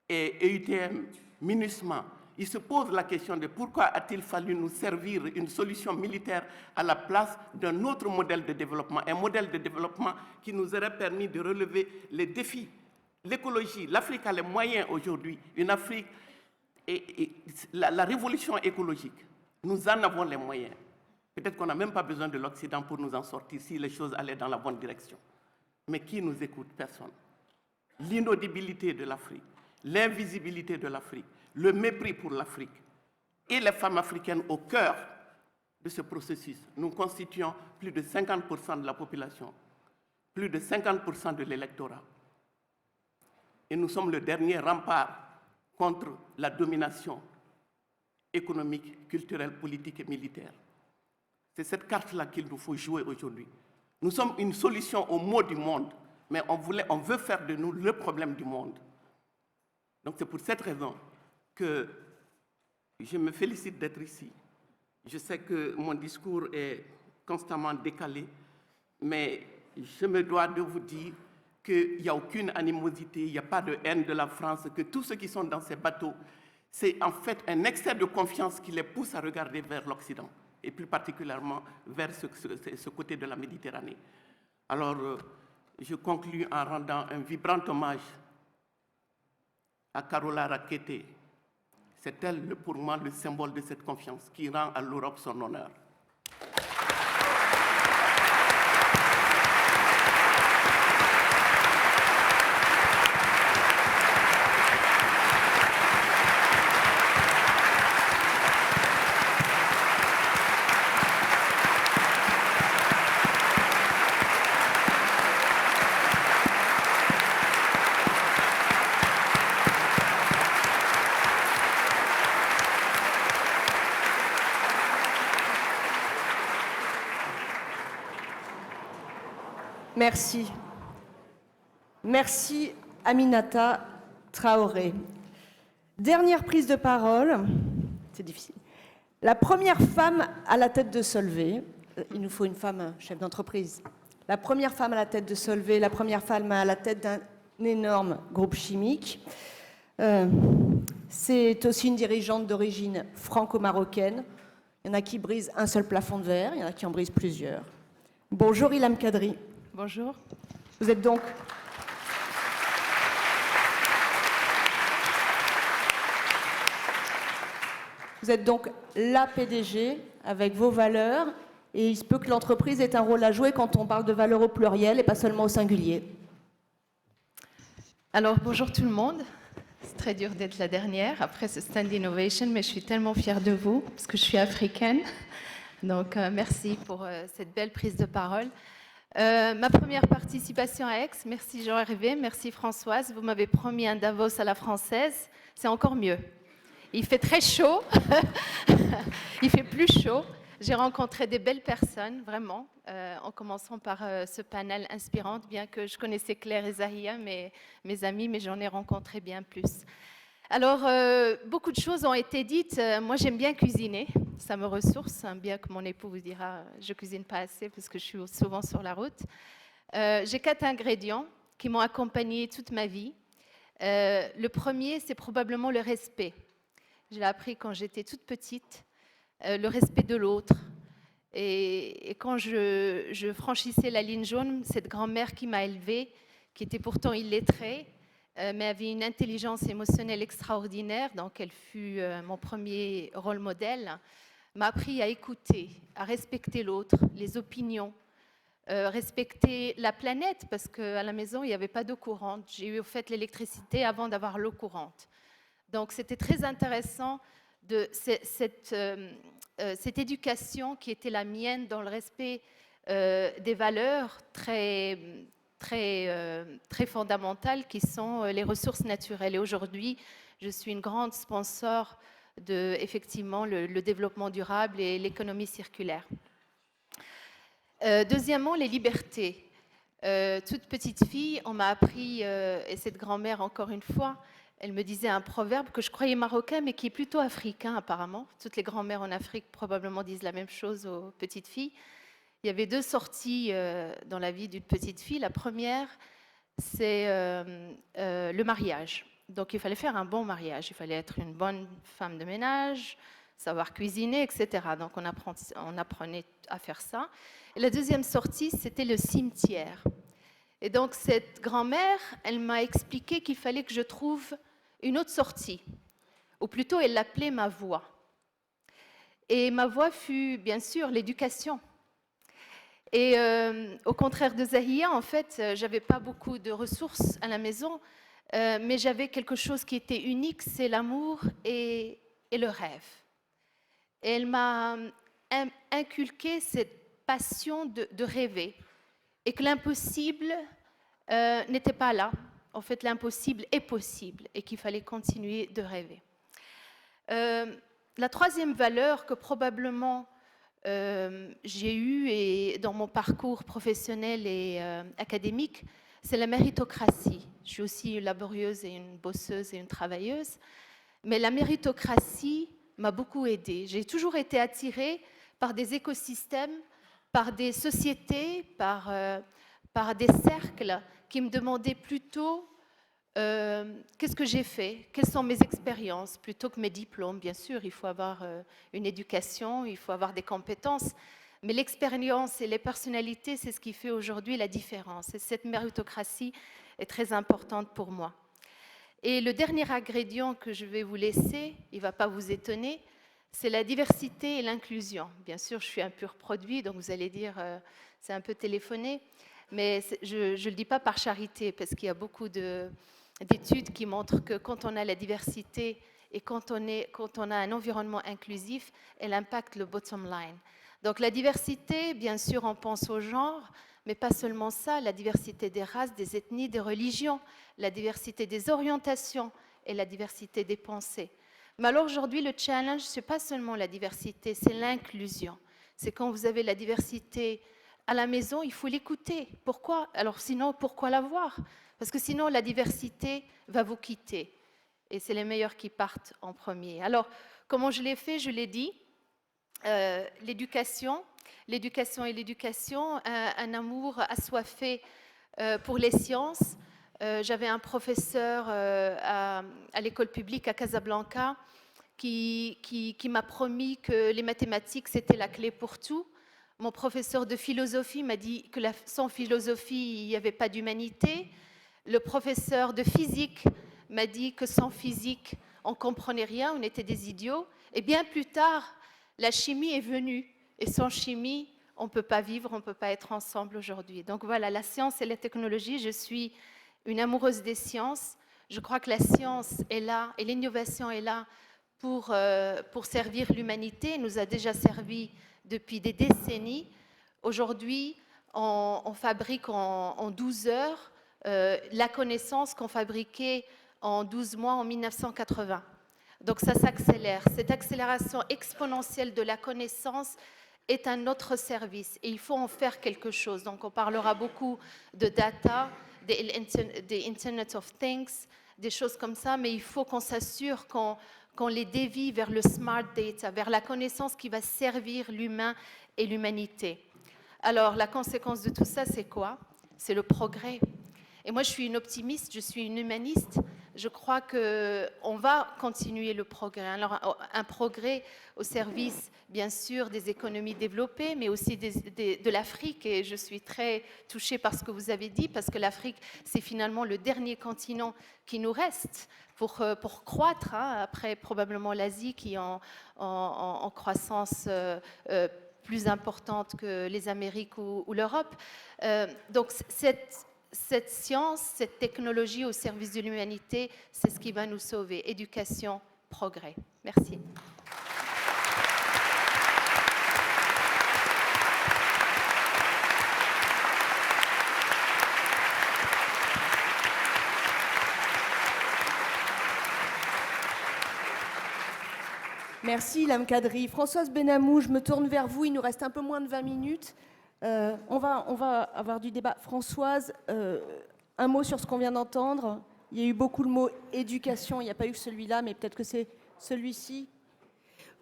et EUTM, MINUSMA, ils se posent la question de pourquoi a-t-il fallu nous servir une solution militaire à la place d'un autre modèle de développement, un modèle de développement qui nous aurait permis de relever les défis. L'écologie, l'Afrique a les moyens aujourd'hui, une Afrique, la révolution écologique, nous en avons les moyens. Peut-être qu'on n'a même pas besoin de l'Occident pour nous en sortir si les choses allaient dans la bonne direction. Mais qui nous écoute? Personne. L'inaudibilité de l'Afrique, l'invisibilité de l'Afrique, le mépris pour l'Afrique et les femmes africaines au cœur de ce processus. Nous constituons plus de 50% de la population, plus de 50% de l'électorat. Et nous sommes le dernier rempart contre la domination économique, culturelle, politique et militaire. C'est cette carte-là qu'il nous faut jouer aujourd'hui. Nous sommes une solution aux maux du monde, mais on veut faire de nous le problème du monde. Donc c'est pour cette raison que je me félicite d'être ici. Je sais que mon discours est constamment décalé, mais je me dois de vous dire qu'il n'y a aucune animosité, il n'y a pas de haine de la France, que tous ceux qui sont dans ces bateaux, c'est en fait un excès de confiance qui les pousse à regarder vers l'Occident. et plus particulièrement vers ce côté de la Méditerranée. Alors, je conclus en rendant un vibrant hommage à Carola Rackete. C'est elle, pour moi, le symbole de cette confiance qui rend à l'Europe son honneur. Merci. Merci Aminata Traoré. Dernière prise de parole, c'est difficile. La première femme à la tête de Solvay, il nous faut une femme chef d'entreprise. La première femme à la tête de Solvay, la première femme à la tête d'un énorme groupe chimique. C'est aussi une dirigeante d'origine franco-marocaine. Il y en a qui brisent un seul plafond de verre, il y en a qui en brisent plusieurs. Bonjour Ilham Kadri. Bonjour. Vous êtes donc la PDG avec vos valeurs et il se peut que l'entreprise ait un rôle à jouer quand on parle de valeurs au pluriel et pas seulement au singulier. Alors bonjour tout le monde. C'est très dur d'être la dernière après ce stand innovation, mais je suis tellement fière de vous parce que je suis africaine. Donc merci pour cette belle prise de parole. Ma première participation à Aix, merci Jean-Hervé, merci Françoise, vous m'avez promis un Davos à la française, c'est encore mieux. Il fait très chaud, il fait plus chaud, j'ai rencontré des belles personnes, vraiment, en commençant par ce panel inspirant, bien que je connaissais Claire et Zahia, mes amis, mais j'en ai rencontré bien plus. Alors, beaucoup de choses ont été dites. Moi, j'aime bien cuisiner. Ça me ressource, hein, bien que mon époux vous dira je ne cuisine pas assez parce que je suis souvent sur la route. J'ai 4 ingrédients qui m'ont accompagnée toute ma vie. Le premier, c'est probablement le respect. Je l'ai appris quand j'étais toute petite, le respect de l'autre. Et quand je franchissais la ligne jaune, cette grand-mère qui m'a élevée, qui était pourtant illettrée, mais avait une intelligence émotionnelle extraordinaire, donc elle fut mon premier rôle modèle, m'a appris à écouter, à respecter l'autre, les opinions, respecter la planète, parce qu'à la maison, il n'y avait pas d'eau courante. J'ai eu au fait l'électricité avant d'avoir l'eau courante. Donc c'était très intéressant de cette éducation qui était la mienne dans le respect des valeurs très fondamentales qui sont les ressources naturelles. Et aujourd'hui, je suis une grande sponsor de effectivement le développement durable et l'économie circulaire. Deuxièmement, les libertés. Toute petite fille, on m'a appris, et cette grand-mère encore une fois, elle me disait un proverbe que je croyais marocain, mais qui est plutôt africain apparemment. Toutes les grand-mères en Afrique probablement disent la même chose aux petites filles. Il y avait 2 sorties dans la vie d'une petite fille. La première, c'est le mariage. Donc il fallait faire un bon mariage. Il fallait être une bonne femme de ménage, savoir cuisiner, etc. Donc on apprenait à faire ça. Et la deuxième sortie, c'était le cimetière. Et donc cette grand-mère, elle m'a expliqué qu'il fallait que je trouve une autre sortie. Ou plutôt, elle l'appelait ma voie. Et ma voie fut, bien sûr, l'éducation. Et au contraire de Zahia, en fait, j'avais pas beaucoup de ressources à la maison, mais j'avais quelque chose qui était unique, c'est l'amour et le rêve. Et elle m'a inculqué cette passion de rêver, et que l'impossible n'était pas là. En fait, l'impossible est possible, et qu'il fallait continuer de rêver. La troisième valeur que probablement j'ai eue et dans mon parcours professionnel et académique, c'est la méritocratie. Je suis aussi une laborieuse et une bosseuse et une travailleuse, mais la méritocratie m'a beaucoup aidée. J'ai toujours été attirée par des écosystèmes, par des sociétés, par des cercles qui me demandaient plutôt qu'est-ce que j'ai fait? Quelles sont mes expériences? Plutôt que mes diplômes, bien sûr, il faut avoir une éducation, il faut avoir des compétences. Mais l'expérience et les personnalités, c'est ce qui fait aujourd'hui la différence. Et cette méritocratie est très importante pour moi. Et le dernier ingrédient que je vais vous laisser, il ne va pas vous étonner, c'est la diversité et l'inclusion. Bien sûr, je suis un pur produit, donc vous allez dire, c'est un peu téléphoné, mais je ne le dis pas par charité, parce qu'il y a beaucoup d'études qui montrent que quand on a la diversité et quand on a un environnement inclusif, elle impacte le bottom line. Donc la diversité, bien sûr, on pense au genre, mais pas seulement ça, la diversité des races, des ethnies, des religions, la diversité des orientations et la diversité des pensées. Mais alors aujourd'hui, le challenge, ce n'est pas seulement la diversité, c'est l'inclusion. C'est quand vous avez la diversité à la maison, il faut l'écouter. Pourquoi? Alors sinon, pourquoi l'avoir? Parce que sinon, la diversité va vous quitter. Et c'est les meilleurs qui partent en premier. Alors, comment je l'ai fait? Je l'ai dit, l'éducation et l'éducation, un amour assoiffé pour les sciences. J'avais un professeur à l'école publique à Casablanca qui m'a promis que les mathématiques, c'était la clé pour tout. Mon professeur de philosophie m'a dit que sans philosophie, il n'y avait pas d'humanité. Le professeur de physique m'a dit que sans physique, on ne comprenait rien, on était des idiots. Et bien plus tard, la chimie est venue. Et sans chimie, on ne peut pas vivre, on ne peut pas être ensemble aujourd'hui. Donc voilà, la science et la technologie, je suis une amoureuse des sciences. Je crois que la science est là et l'innovation est là pour servir l'humanité. Elle nous a déjà servi depuis des décennies. Aujourd'hui, on fabrique en 12 heures la connaissance qu'on fabriquait en 12 mois en 1980. Donc ça s'accélère. Cette accélération exponentielle de la connaissance est un autre service et il faut en faire quelque chose. Donc on parlera beaucoup de data, des Internet of Things, des choses comme ça, mais il faut qu'on s'assure qu'on les dévie vers le smart data, vers la connaissance qui va servir l'humain et l'humanité. Alors la conséquence de tout ça, c'est quoi? C'est le progrès. Et moi, je suis une optimiste, je suis une humaniste. Je crois qu'on va continuer le progrès. Alors, un progrès au service, bien sûr, des économies développées, mais aussi de l'Afrique. Et je suis très touchée par ce que vous avez dit, parce que l'Afrique, c'est finalement le dernier continent qui nous reste pour croître, hein, après probablement l'Asie qui est en croissance plus importante que les Amériques ou l'Europe. Donc, cette science, cette technologie au service de l'humanité, c'est ce qui va nous sauver. Éducation, progrès. Merci. Merci, Ilham Kadri. Françoise Benamou, je me tourne vers vous. Il nous reste un peu moins de 20 minutes. On va avoir du débat. Françoise, un mot sur ce qu'on vient d'entendre. Il y a eu beaucoup le mot éducation, il n'y a pas eu celui-là, mais peut-être que c'est celui-ci.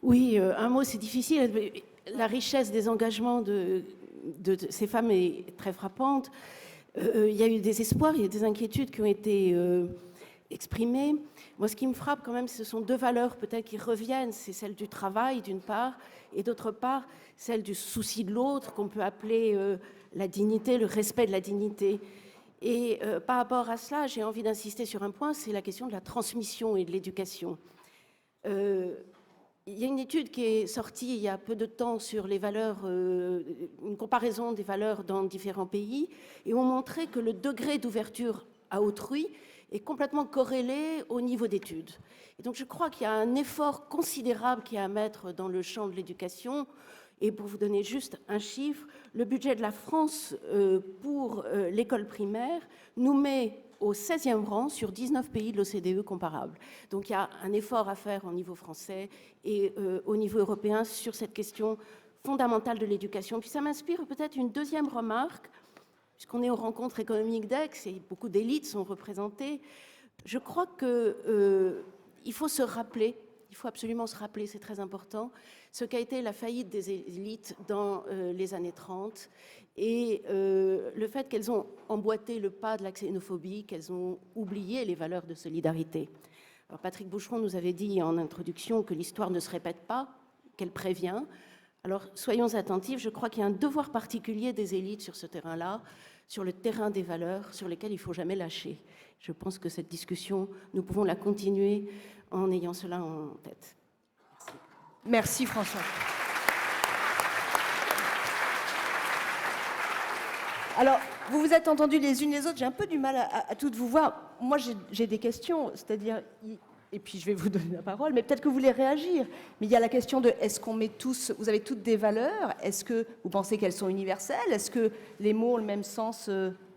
Oui, un mot, c'est difficile. La richesse des engagements de ces femmes est très frappante. Il y a eu des espoirs, il y a des inquiétudes qui ont été exprimées. Moi, ce qui me frappe quand même, ce sont deux valeurs peut-être qui reviennent. C'est celle du travail, d'une part, et d'autre part, celle du souci de l'autre, qu'on peut appeler la dignité, le respect de la dignité. Et par rapport à cela, j'ai envie d'insister sur un point, c'est la question de la transmission et de l'éducation. Il y a une étude qui est sortie il y a peu de temps sur les valeurs, une comparaison des valeurs dans différents pays, et on montrait que le degré d'ouverture à autrui est complètement corrélé au niveau d'études. Et donc je crois qu'il y a un effort considérable qui est à mettre dans le champ de l'éducation. Et pour vous donner juste un chiffre, le budget de la France pour l'école primaire nous met au 16e rang sur 19 pays de l'OCDE comparables. Donc il y a un effort à faire au niveau français et au niveau européen sur cette question fondamentale de l'éducation. Puis ça m'inspire peut-être une deuxième remarque, puisqu'on est aux rencontres économiques d'Aix et beaucoup d'élites sont représentées. Je crois qu'il faut se rappeler il faut absolument se rappeler, c'est très important, ce qu'a été la faillite des élites dans les années 30 et le fait qu'elles ont emboîté le pas de la xénophobie, qu'elles ont oublié les valeurs de solidarité. Alors Patrick Boucheron nous avait dit en introduction que l'histoire ne se répète pas, qu'elle prévient. Alors soyons attentifs, je crois qu'il y a un devoir particulier des élites sur ce terrain-là, sur le terrain des valeurs, sur lesquelles il ne faut jamais lâcher. Je pense que cette discussion, nous pouvons la continuer en ayant cela en tête. Merci François. Alors, vous vous êtes entendus les unes les autres, j'ai un peu du mal à toutes vous voir. Moi, j'ai des questions, c'est-à-dire, et puis je vais vous donner la parole, mais peut-être que vous voulez réagir. Mais il y a la question de, est-ce qu'on met tous, vous avez toutes des valeurs? Est-ce que vous pensez qu'elles sont universelles? Est-ce que les mots ont le même sens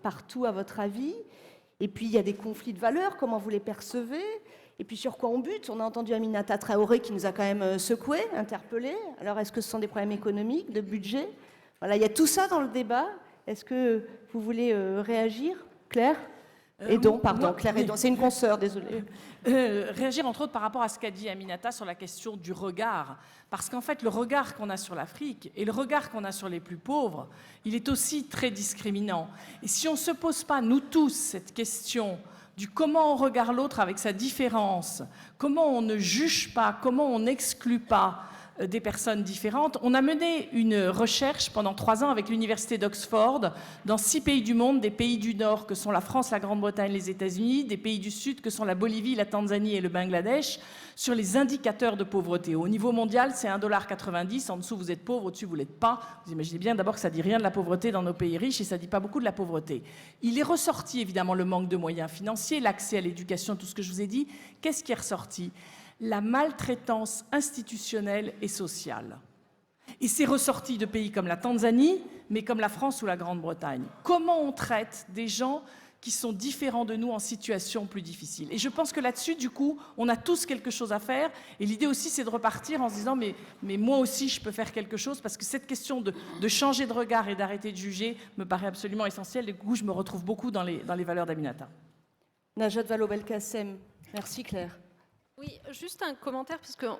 partout, à votre avis? Et puis, il y a des conflits de valeurs, comment vous les percevez? Et puis, sur quoi on bute? On a entendu Aminata Traoré qui nous a quand même secoués, interpellés. Alors, est-ce que ce sont des problèmes économiques, de budget? Voilà, il y a tout ça dans le débat. Est-ce que vous voulez réagir, Claire Edon, pardon, Claire Edon, c'est une consoeur, désolée. Réagir entre autres par rapport à ce qu'a dit Aminata sur la question du regard. Parce qu'en fait, le regard qu'on a sur l'Afrique et le regard qu'on a sur les plus pauvres, il est aussi très discriminant. Et si on ne se pose pas, nous tous, cette question du comment on regarde l'autre avec sa différence, comment on ne juge pas, comment on n'exclut pas des personnes différentes. On a mené une recherche pendant 3 ans avec l'Université d'Oxford dans 6 pays du monde, des pays du Nord que sont la France, la Grande-Bretagne, les États-Unis, des pays du Sud que sont la Bolivie, la Tanzanie et le Bangladesh, sur les indicateurs de pauvreté. Au niveau mondial, c'est 1,90 $. En dessous, vous êtes pauvre, au-dessus, vous ne l'êtes pas. Vous imaginez bien d'abord que ça ne dit rien de la pauvreté dans nos pays riches et ça ne dit pas beaucoup de la pauvreté. Il est ressorti évidemment le manque de moyens financiers, l'accès à l'éducation, tout ce que je vous ai dit. Qu'est-ce qui est ressorti ? La maltraitance institutionnelle et sociale. Et c'est ressorti de pays comme la Tanzanie, mais comme la France ou la Grande-Bretagne. Comment on traite des gens qui sont différents de nous en situation plus difficile? Et je pense que là-dessus, du coup, on a tous quelque chose à faire. Et l'idée aussi, c'est de repartir en se disant mais moi aussi, je peux faire quelque chose, parce que cette question de changer de regard et d'arrêter de juger me paraît absolument essentielle. Et du coup, je me retrouve beaucoup dans les valeurs d'Aminata. Najat Vallaud-Belkacem. Merci, Claire. Oui, juste un commentaire, parce que en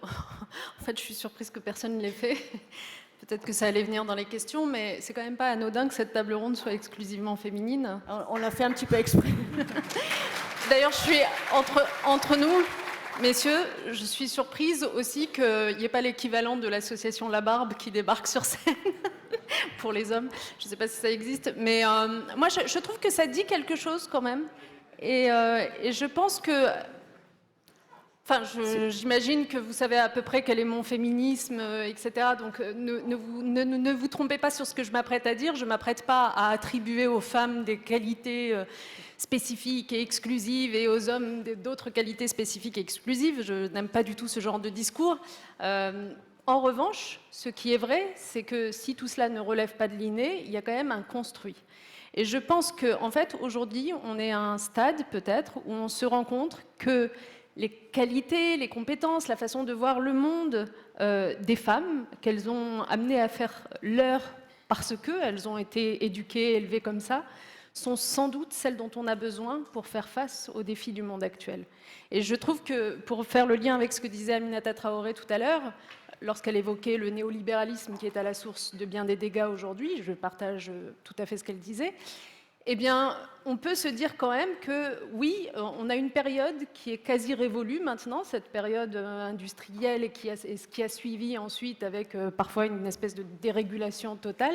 fait, je suis surprise que personne ne l'ait fait. Peut-être que ça allait venir dans les questions, mais c'est quand même pas anodin que cette table ronde soit exclusivement féminine. On l'a fait un petit peu exprès. D'ailleurs, je suis entre nous, messieurs, je suis surprise aussi qu'il n'y ait pas l'équivalent de l'association La Barbe qui débarque sur scène pour les hommes. Je ne sais pas si ça existe, mais moi, je trouve que ça dit quelque chose quand même. Et je pense que... Enfin, j'imagine que vous savez à peu près quel est mon féminisme, etc. Donc ne vous trompez pas sur ce que je m'apprête à dire. Je ne m'apprête pas à attribuer aux femmes des qualités spécifiques et exclusives et aux hommes d'autres qualités spécifiques et exclusives. Je n'aime pas du tout ce genre de discours. En revanche, ce qui est vrai, c'est que si tout cela ne relève pas de l'inné, il y a quand même un construit. Et je pense qu'en fait, aujourd'hui, on est à un stade peut-être où on se rend compte que les qualités, les compétences, la façon de voir le monde des femmes qu'elles ont amenées à faire leur parce qu'elles ont été éduquées, élevées comme ça, sont sans doute celles dont on a besoin pour faire face aux défis du monde actuel. Et je trouve que, pour faire le lien avec ce que disait Aminata Traoré tout à l'heure, lorsqu'elle évoquait le néolibéralisme qui est à la source de bien des dégâts aujourd'hui, je partage tout à fait ce qu'elle disait, eh bien, on peut se dire quand même que oui, on a une période qui est quasi révolue maintenant, cette période industrielle et ce qui a suivi ensuite avec parfois une espèce de dérégulation totale,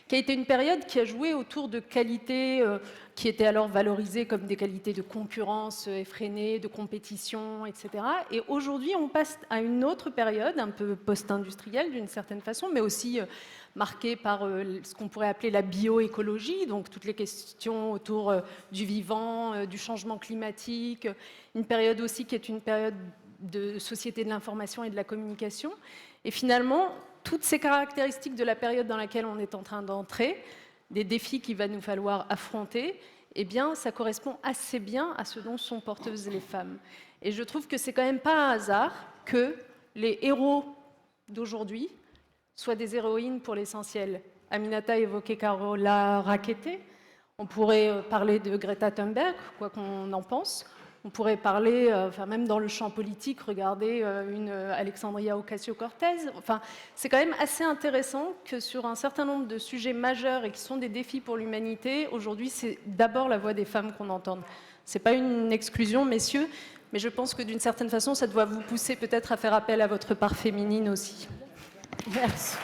qui a été une période qui a joué autour de qualités qui étaient alors valorisées comme des qualités de concurrence effrénée, de compétition, etc. Et aujourd'hui, on passe à une autre période, un peu post-industrielle d'une certaine façon, mais aussi marquée par ce qu'on pourrait appeler la bioécologie, donc toutes les questions autour du vivant, du changement climatique, une période aussi qui est une période de société de l'information et de la communication. Et finalement, toutes ces caractéristiques de la période dans laquelle on est en train d'entrer, des défis qu'il va nous falloir affronter, eh bien, ça correspond assez bien à ce dont sont porteuses les femmes. Et je trouve que c'est quand même pas un hasard que les héros d'aujourd'hui soient des héroïnes pour l'essentiel. Aminata évoquait Carola Rackete. On pourrait parler de Greta Thunberg, quoi qu'on en pense, On pourrait parler, même dans le champ politique, regarder une Alexandria Ocasio-Cortez. Enfin, c'est quand même assez intéressant que sur un certain nombre de sujets majeurs et qui sont des défis pour l'humanité, aujourd'hui, c'est d'abord la voix des femmes qu'on entende. Ce n'est pas une exclusion, messieurs, mais je pense que d'une certaine façon, ça doit vous pousser peut-être à faire appel à votre part féminine aussi. Merci.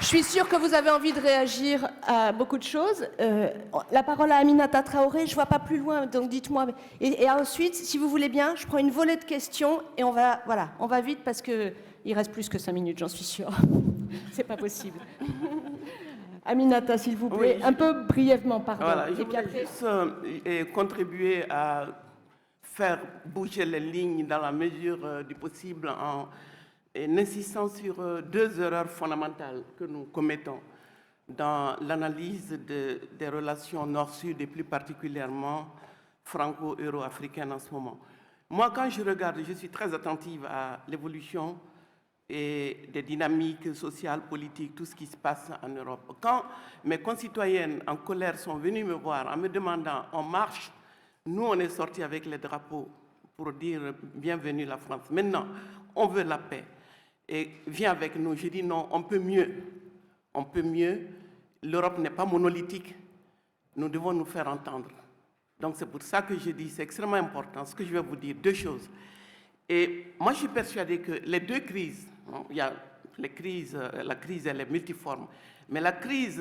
Je suis sûre que vous avez envie de réagir à beaucoup de choses. La parole à Aminata Traoré, je ne vois pas plus loin, donc dites-moi. Et ensuite, si vous voulez bien, je prends une volée de questions et on va vite parce qu'il reste plus que 5 minutes, j'en suis sûre. C'est pas possible. Aminata, s'il vous plaît, Oui, un peu brièvement, pardon. Voilà, je et puis voulais après... juste contribuer à faire bouger les lignes dans la mesure du possible en insistant sur 2 erreurs fondamentales que nous commettons dans l'analyse des relations nord-sud et plus particulièrement franco-euro-africaines en ce moment. Moi, quand je regarde, je suis très attentive à l'évolution et des dynamiques sociales, politiques, tout ce qui se passe en Europe. Quand mes concitoyennes en colère sont venues me voir en me demandant « on marche », nous, on est sortis avec les drapeaux pour dire « bienvenue la France ». Maintenant, on veut la paix. Et viens avec nous. Je dis non, on peut mieux. On peut mieux. L'Europe n'est pas monolithique. Nous devons nous faire entendre. Donc c'est pour ça que je dis, c'est extrêmement important. Ce que je vais vous dire, 2 choses. Et moi, je suis persuadé que les 2 crises, il y a les crises, la crise, elle est multiforme, mais la crise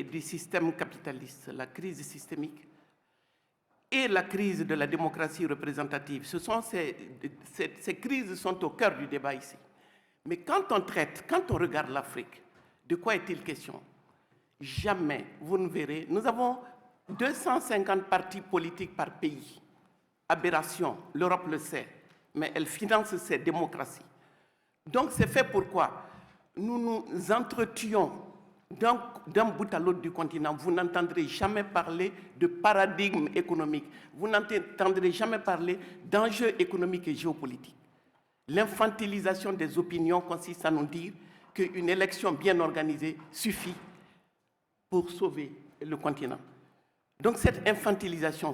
du système capitaliste, la crise systémique, et la crise de la démocratie représentative, ces crises sont au cœur du débat ici. Mais quand on regarde l'Afrique, de quoi est-il question? Jamais, vous ne verrez, nous avons 250 partis politiques par pays. Aberration, l'Europe le sait, mais elle finance ces démocraties. Donc c'est fait pourquoi nous nous entretuons d'un bout à l'autre du continent. Vous n'entendrez jamais parler de paradigme économique. Vous n'entendrez jamais parler d'enjeux économiques et géopolitiques. L'infantilisation des opinions consiste à nous dire qu'une élection bien organisée suffit pour sauver le continent. Donc cette infantilisation,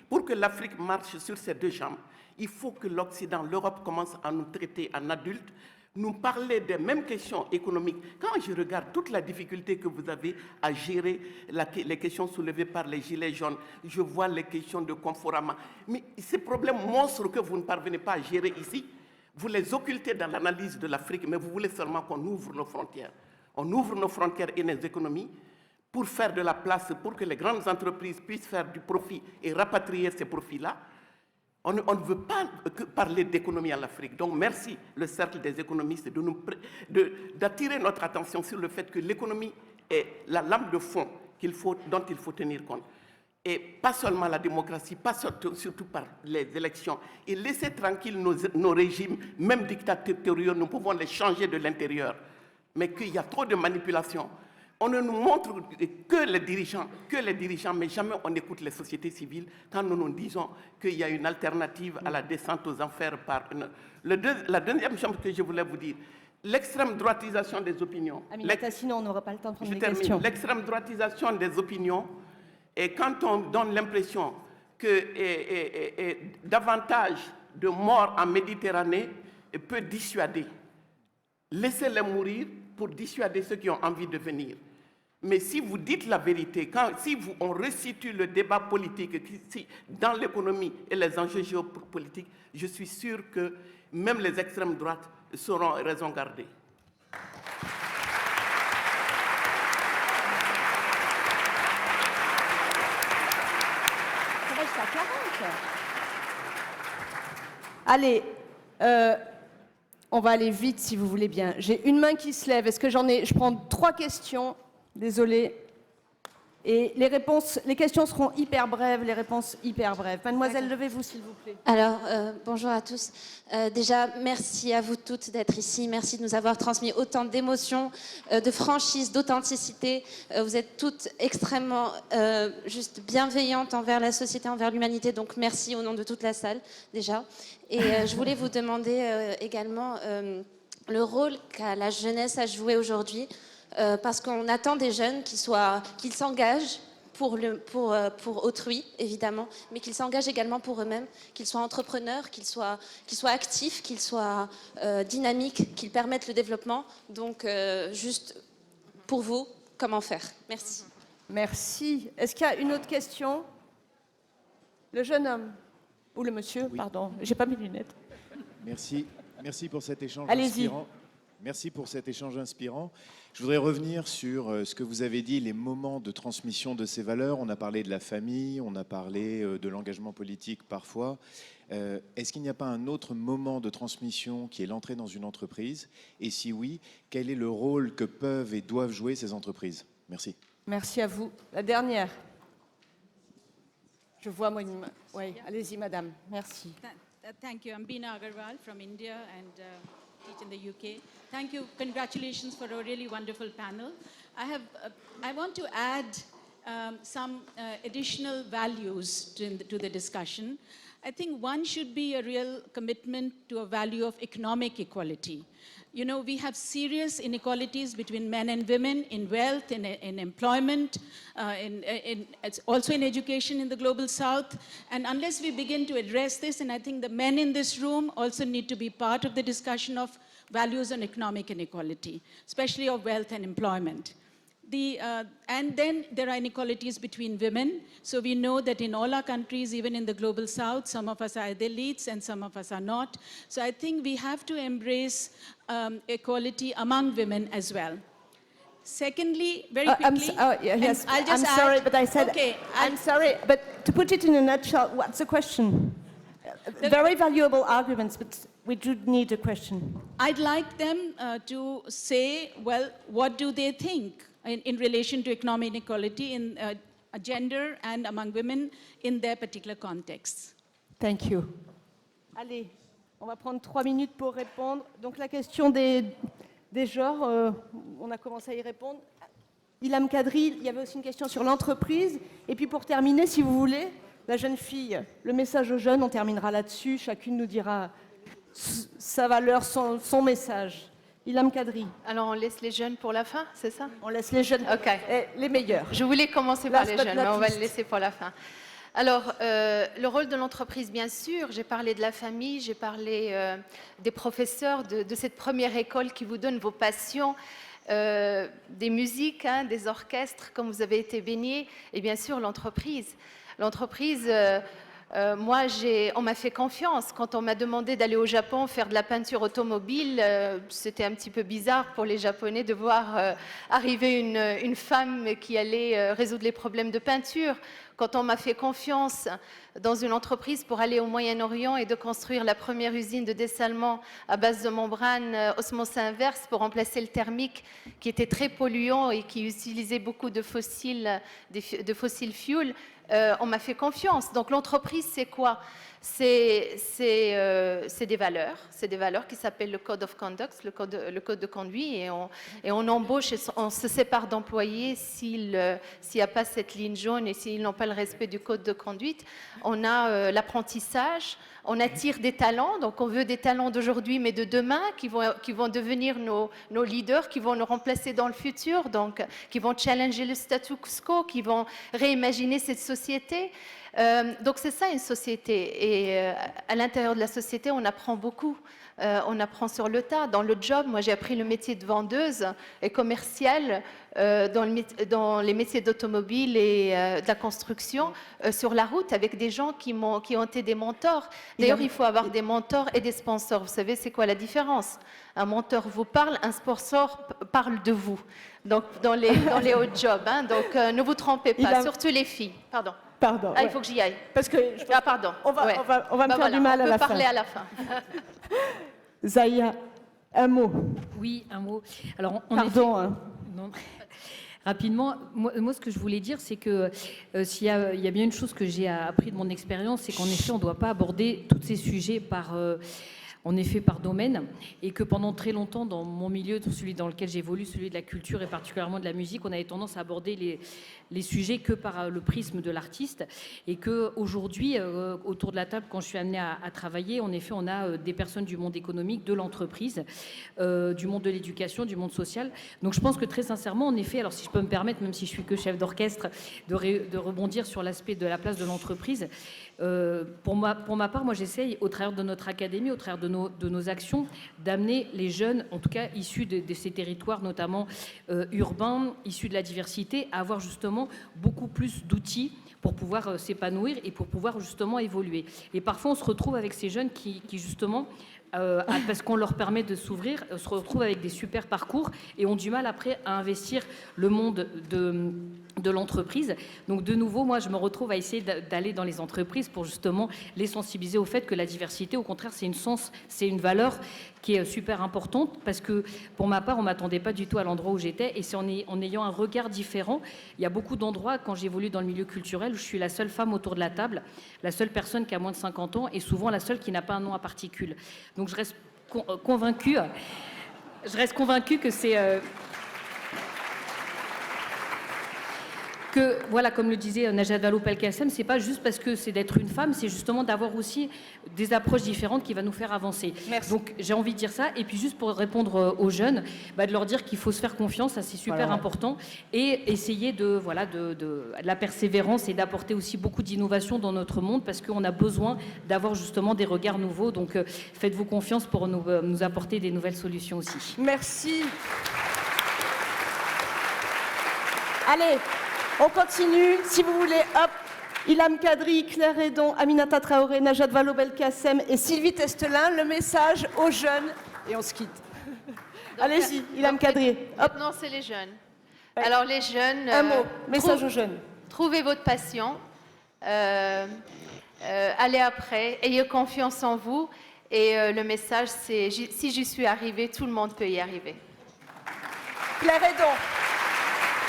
pour que l'Afrique marche sur ses 2 jambes, il faut que l'Occident, l'Europe commence à nous traiter en adultes, nous parler des mêmes questions économiques. Quand je regarde toute la difficulté que vous avez à gérer les questions soulevées par les gilets jaunes, je vois les questions de Conforama. Mais ces problèmes monstres que vous ne parvenez pas à gérer ici, vous les occultez dans l'analyse de l'Afrique, mais vous voulez seulement qu'on ouvre nos frontières. On ouvre nos frontières et nos économies pour faire de la place, pour que les grandes entreprises puissent faire du profit et rapatrier ces profits-là. On ne veut pas parler d'économie en Afrique. Donc merci, le cercle des économistes, d'attirer notre attention sur le fait que l'économie est la lame de fond dont il faut tenir compte. Et pas seulement la démocratie, pas surtout par les élections. Et laisser tranquilles nos régimes, même dictatoriaux, nous pouvons les changer de l'intérieur. Mais qu'il y a trop de manipulation. On ne nous montre que les dirigeants, mais jamais on écoute les sociétés civiles quand nous nous disons qu'il y a une alternative à la descente aux enfers La deuxième chose que je voulais vous dire, l'extrême droitisation des opinions. Aminata, sinon on n'aura pas le temps de prendre les questions. L'extrême droitisation des opinions, et quand on donne l'impression que davantage de morts en Méditerranée peut dissuader, laissez-les mourir pour dissuader ceux qui ont envie de venir. Mais si vous dites la vérité, on resitue le débat politique dans l'économie et les enjeux géopolitiques, je suis sûr que même les extrêmes droites sauront raison garder. Ça reste à 40. Allez, on va aller vite si vous voulez bien. J'ai une main qui se lève. Est-ce que je prends 3 questions. Désolée. Et les questions seront hyper brèves, les réponses hyper brèves. Mademoiselle, levez-vous s'il vous plaît. Alors, bonjour à tous. Déjà, merci à vous toutes d'être ici. Merci de nous avoir transmis autant d'émotions, de franchise, d'authenticité. Vous êtes toutes extrêmement juste bienveillantes envers la société, envers l'humanité. Donc, merci au nom de toute la salle, déjà. Et je voulais vous demander également le rôle qu'a la jeunesse à jouer aujourd'hui parce qu'on attend des jeunes qu'ils s'engagent pour autrui, évidemment, mais qu'ils s'engagent également pour eux-mêmes, qu'ils soient entrepreneurs, qu'ils soient actifs, qu'ils soient dynamiques, qu'ils permettent le développement. Donc, juste pour vous, comment faire? Merci. Merci. Est-ce qu'il y a une autre question? Le jeune homme. Ou le monsieur, pardon. J'ai pas mes lunettes. Merci. Merci pour cet échange Allez-y. inspirant. Merci pour cet échange inspirant. Je voudrais revenir sur ce que vous avez dit, les moments de transmission de ces valeurs. On a parlé de la famille, on a parlé de l'engagement politique parfois. Est-ce qu'il n'y a pas un autre moment de transmission qui est l'entrée dans une entreprise? Et si oui, quel est le rôle que peuvent et doivent jouer ces entreprises? Merci. Merci à vous. La dernière. Je vois moi une main. Oui, allez-y, madame. Merci. Thank you. I'm Beena Agarwal from India and teach in the UK. Thank you. Congratulations for a really wonderful panel. I want to add some additional values to the discussion. I think one should be a real commitment to a value of economic equality. You know, we have serious inequalities between men and women in wealth, in employment, also in education in the Global South. And unless we begin to address this, and I think the men in this room also need to be part of the discussion of values on economic inequality, especially of wealth and employment. And then there are inequalities between women. So we know that in all our countries, even in the Global South, some of us are the elites and some of us are not. So I think we have to embrace equality among women as well. Secondly, very quickly, yes, I'll just I'm sorry, add, but I said, okay, I'm sorry, but to put it in a nutshell, what's the question? Very valuable arguments, but we do need a question. I'd like them to say, well, what do they think in relation to economic inequality in gender and among women in their particular contexts. Thank you. Allez, on va prendre 3 minutes pour répondre. Donc la question des genres, on a commencé à y répondre. Ilham Kadri, il y avait aussi une question sur l'entreprise. Et puis pour terminer, si vous voulez, la jeune fille, le message aux jeunes, on terminera là-dessus. Chacune nous dira sa valeur, son message. Ilham Kadri. Alors on laisse les jeunes pour la fin, c'est ça? On laisse les jeunes, les meilleurs. Je voulais commencer par les jeunes, mais on va les laisser pour la fin. Alors, le rôle de l'entreprise, bien sûr, j'ai parlé de la famille, j'ai parlé des professeurs, de cette première école qui vous donne vos passions, des musiques, hein, des orchestres, comme vous avez été baignés, et bien sûr l'entreprise. L'entreprise, moi, on m'a fait confiance. Quand on m'a demandé d'aller au Japon faire de la peinture automobile, c'était un petit peu bizarre pour les Japonais de voir arriver une femme qui allait résoudre les problèmes de peinture. Quand on m'a fait confiance dans une entreprise pour aller au Moyen-Orient et de construire la première usine de dessalement à base de membrane osmose inverse pour remplacer le thermique qui était très polluant et qui utilisait beaucoup de fossiles fuels, on m'a fait confiance. Donc l'entreprise, c'est quoi? C'est des valeurs qui s'appellent le Code of Conduct, le code de conduite, et on embauche, et on se sépare d'employés s'il n'y a pas cette ligne jaune et s'ils n'ont pas le respect du code de conduite. On a l'apprentissage, on attire des talents, donc on veut des talents d'aujourd'hui mais de demain qui vont devenir nos leaders, qui vont nous remplacer dans le futur, donc qui vont challenger le status quo, qui vont réimaginer cette société. Donc c'est ça une société, et à l'intérieur de la société on apprend beaucoup, on apprend sur le tas. Dans le job, moi j'ai appris le métier de vendeuse et commerciale dans les métiers d'automobile et de la construction sur la route avec des gens qui ont été des mentors. D'ailleurs il faut avoir des mentors et des sponsors. Vous savez c'est quoi la différence? Un mentor vous parle, un sponsor parle de vous. Donc dans les hauts jobs, hein, donc ne vous trompez pas, surtout les filles. Pardon. Pardon. Il faut que j'y aille. Parce que pardon. On va me faire du mal à la fin. On peut parler à la fin. Zaya, un mot. Oui, un mot. Alors, pardon. Non. Rapidement, moi, ce que je voulais dire, c'est que il y a bien une chose que j'ai appris de mon expérience, c'est qu'en effet, on ne doit pas aborder tous ces sujets par en effet par domaine, et que pendant très longtemps, dans mon milieu, celui dans lequel j'évolue, celui de la culture et particulièrement de la musique, on avait tendance à aborder les sujets que par le prisme de l'artiste, et qu'aujourd'hui, autour de la table, quand je suis amenée à travailler, en effet, on a des personnes du monde économique, de l'entreprise, du monde de l'éducation, du monde social. Donc je pense que très sincèrement, en effet, alors si je peux me permettre, même si je suis que chef d'orchestre, de rebondir sur l'aspect de la place de l'entreprise, pour ma part, moi j'essaye, au travers de notre académie, au travers de nos actions, d'amener les jeunes, en tout cas issus de ces territoires, notamment urbains, issus de la diversité, à avoir justement beaucoup plus d'outils pour pouvoir s'épanouir et pour pouvoir justement évoluer. Et parfois, on se retrouve avec ces jeunes qui justement, parce qu'on leur permet de s'ouvrir, se retrouvent avec des super parcours et ont du mal après à investir le monde de l'entreprise. Donc de nouveau, moi, je me retrouve à essayer d'aller dans les entreprises pour justement les sensibiliser au fait que la diversité, au contraire, c'est une valeur qui est super importante, parce que pour ma part, on ne m'attendait pas du tout à l'endroit où j'étais, et c'est en ayant un regard différent. Il y a beaucoup d'endroits, quand j'évolue dans le milieu culturel, où je suis la seule femme autour de la table, la seule personne qui a moins de 50 ans, et souvent la seule qui n'a pas un nom à particules. Donc je reste convaincue que c'est... que, voilà, comme le disait Najat Vallaud-Belkacem, c'est pas juste parce que c'est d'être une femme, c'est justement d'avoir aussi des approches différentes qui va nous faire avancer. Merci. Donc j'ai envie de dire ça. Et puis juste pour répondre aux jeunes, de leur dire qu'il faut se faire confiance, ça c'est super important, et essayer de la persévérance et d'apporter aussi beaucoup d'innovation dans notre monde, parce qu'on a besoin d'avoir justement des regards nouveaux. Donc faites-vous confiance pour nous apporter des nouvelles solutions aussi. Merci. Allez, on continue. Si vous voulez, hop, Ilham Kadri, Claire Hédon, Aminata Traoré, Najat Vallaud-Belkacem et Sylvie Testelin, le message aux jeunes. Et on se quitte. Allez-y, Ilham Kadri. Hop. Maintenant, c'est les jeunes. Alors, les jeunes... Un mot, message aux jeunes. Trouvez votre passion. Allez après. Ayez confiance en vous. Et le message, c'est si j'y suis arrivée, tout le monde peut y arriver. Claire Hédon.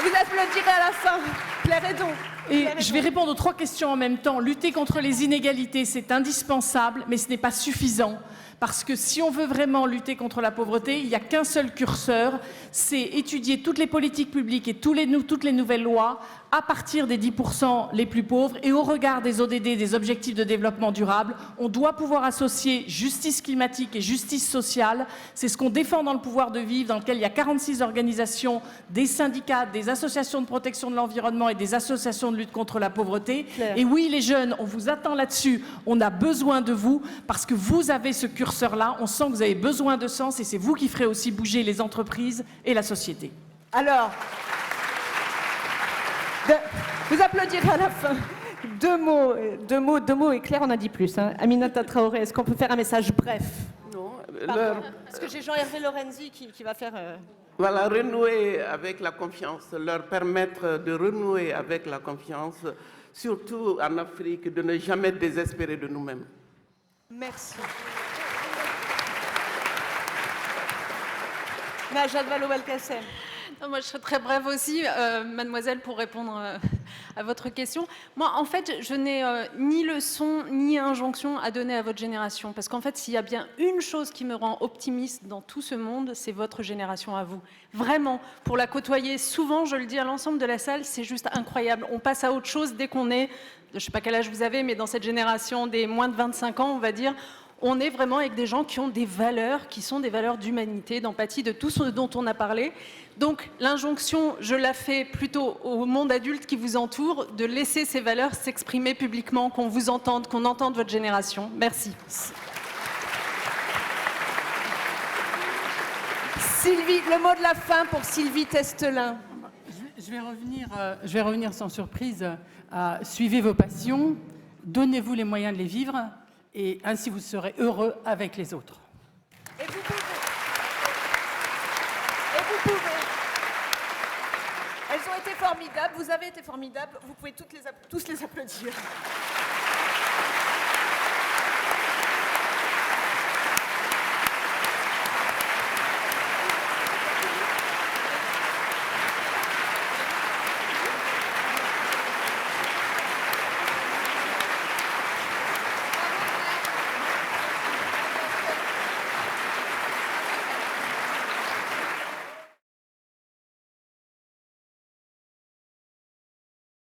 Vous applaudirez à la fin. Claire Hédon. Et je vais répondre aux 3 questions en même temps. Lutter contre les inégalités, c'est indispensable, mais ce n'est pas suffisant. Parce que si on veut vraiment lutter contre la pauvreté, il n'y a qu'un seul curseur, c'est étudier toutes les politiques publiques et toutes les nouvelles lois à partir des 10% les plus pauvres et au regard des ODD, des objectifs de développement durable. On doit pouvoir associer justice climatique et justice sociale. C'est ce qu'on défend dans le pouvoir de vivre, dans lequel il y a 46 organisations, des syndicats, des associations de protection de l'environnement et des associations de lutte contre la pauvreté. Claire. Et oui, les jeunes, on vous attend là-dessus. On a besoin de vous parce que vous avez ce curseur-là. On sent que vous avez besoin de sens et c'est vous qui ferez aussi bouger les entreprises et la société. Alors, vous applaudirez à la fin. Deux mots, et Claire en a dit plus. Hein. Aminata Traoré, est-ce qu'on peut faire un message bref? Non, Parce que j'ai Jean-Hervé Lorenzi qui va faire... Voilà, renouer avec la confiance, leur permettre de renouer avec la confiance, surtout en Afrique, de ne jamais désespérer de nous-mêmes. Merci. Najat Vallaud-Belkacem. Moi, je serai très brève aussi, mademoiselle, pour répondre à votre question. Moi, en fait, je n'ai ni leçon ni injonction à donner à votre génération. Parce qu'en fait, s'il y a bien une chose qui me rend optimiste dans tout ce monde, c'est votre génération à vous. Vraiment, pour la côtoyer, souvent, je le dis à l'ensemble de la salle, c'est juste incroyable. On passe à autre chose dès qu'on est, je ne sais pas quel âge vous avez, mais dans cette génération des moins de 25 ans, on va dire, on est vraiment avec des gens qui ont des valeurs, qui sont des valeurs d'humanité, d'empathie, de tout ce dont on a parlé. Donc l'injonction, je la fais plutôt au monde adulte qui vous entoure, de laisser ces valeurs s'exprimer publiquement, qu'on vous entende, qu'on entende votre génération. Merci. Sylvie, le mot de la fin pour Sylvie Testelin. Je vais revenir sans surprise à suivez vos passions, donnez-vous les moyens de les vivre, et ainsi vous serez heureux avec les autres. Et vous pouvez. Elles ont été formidables, vous avez été formidables, vous pouvez tous les applaudir.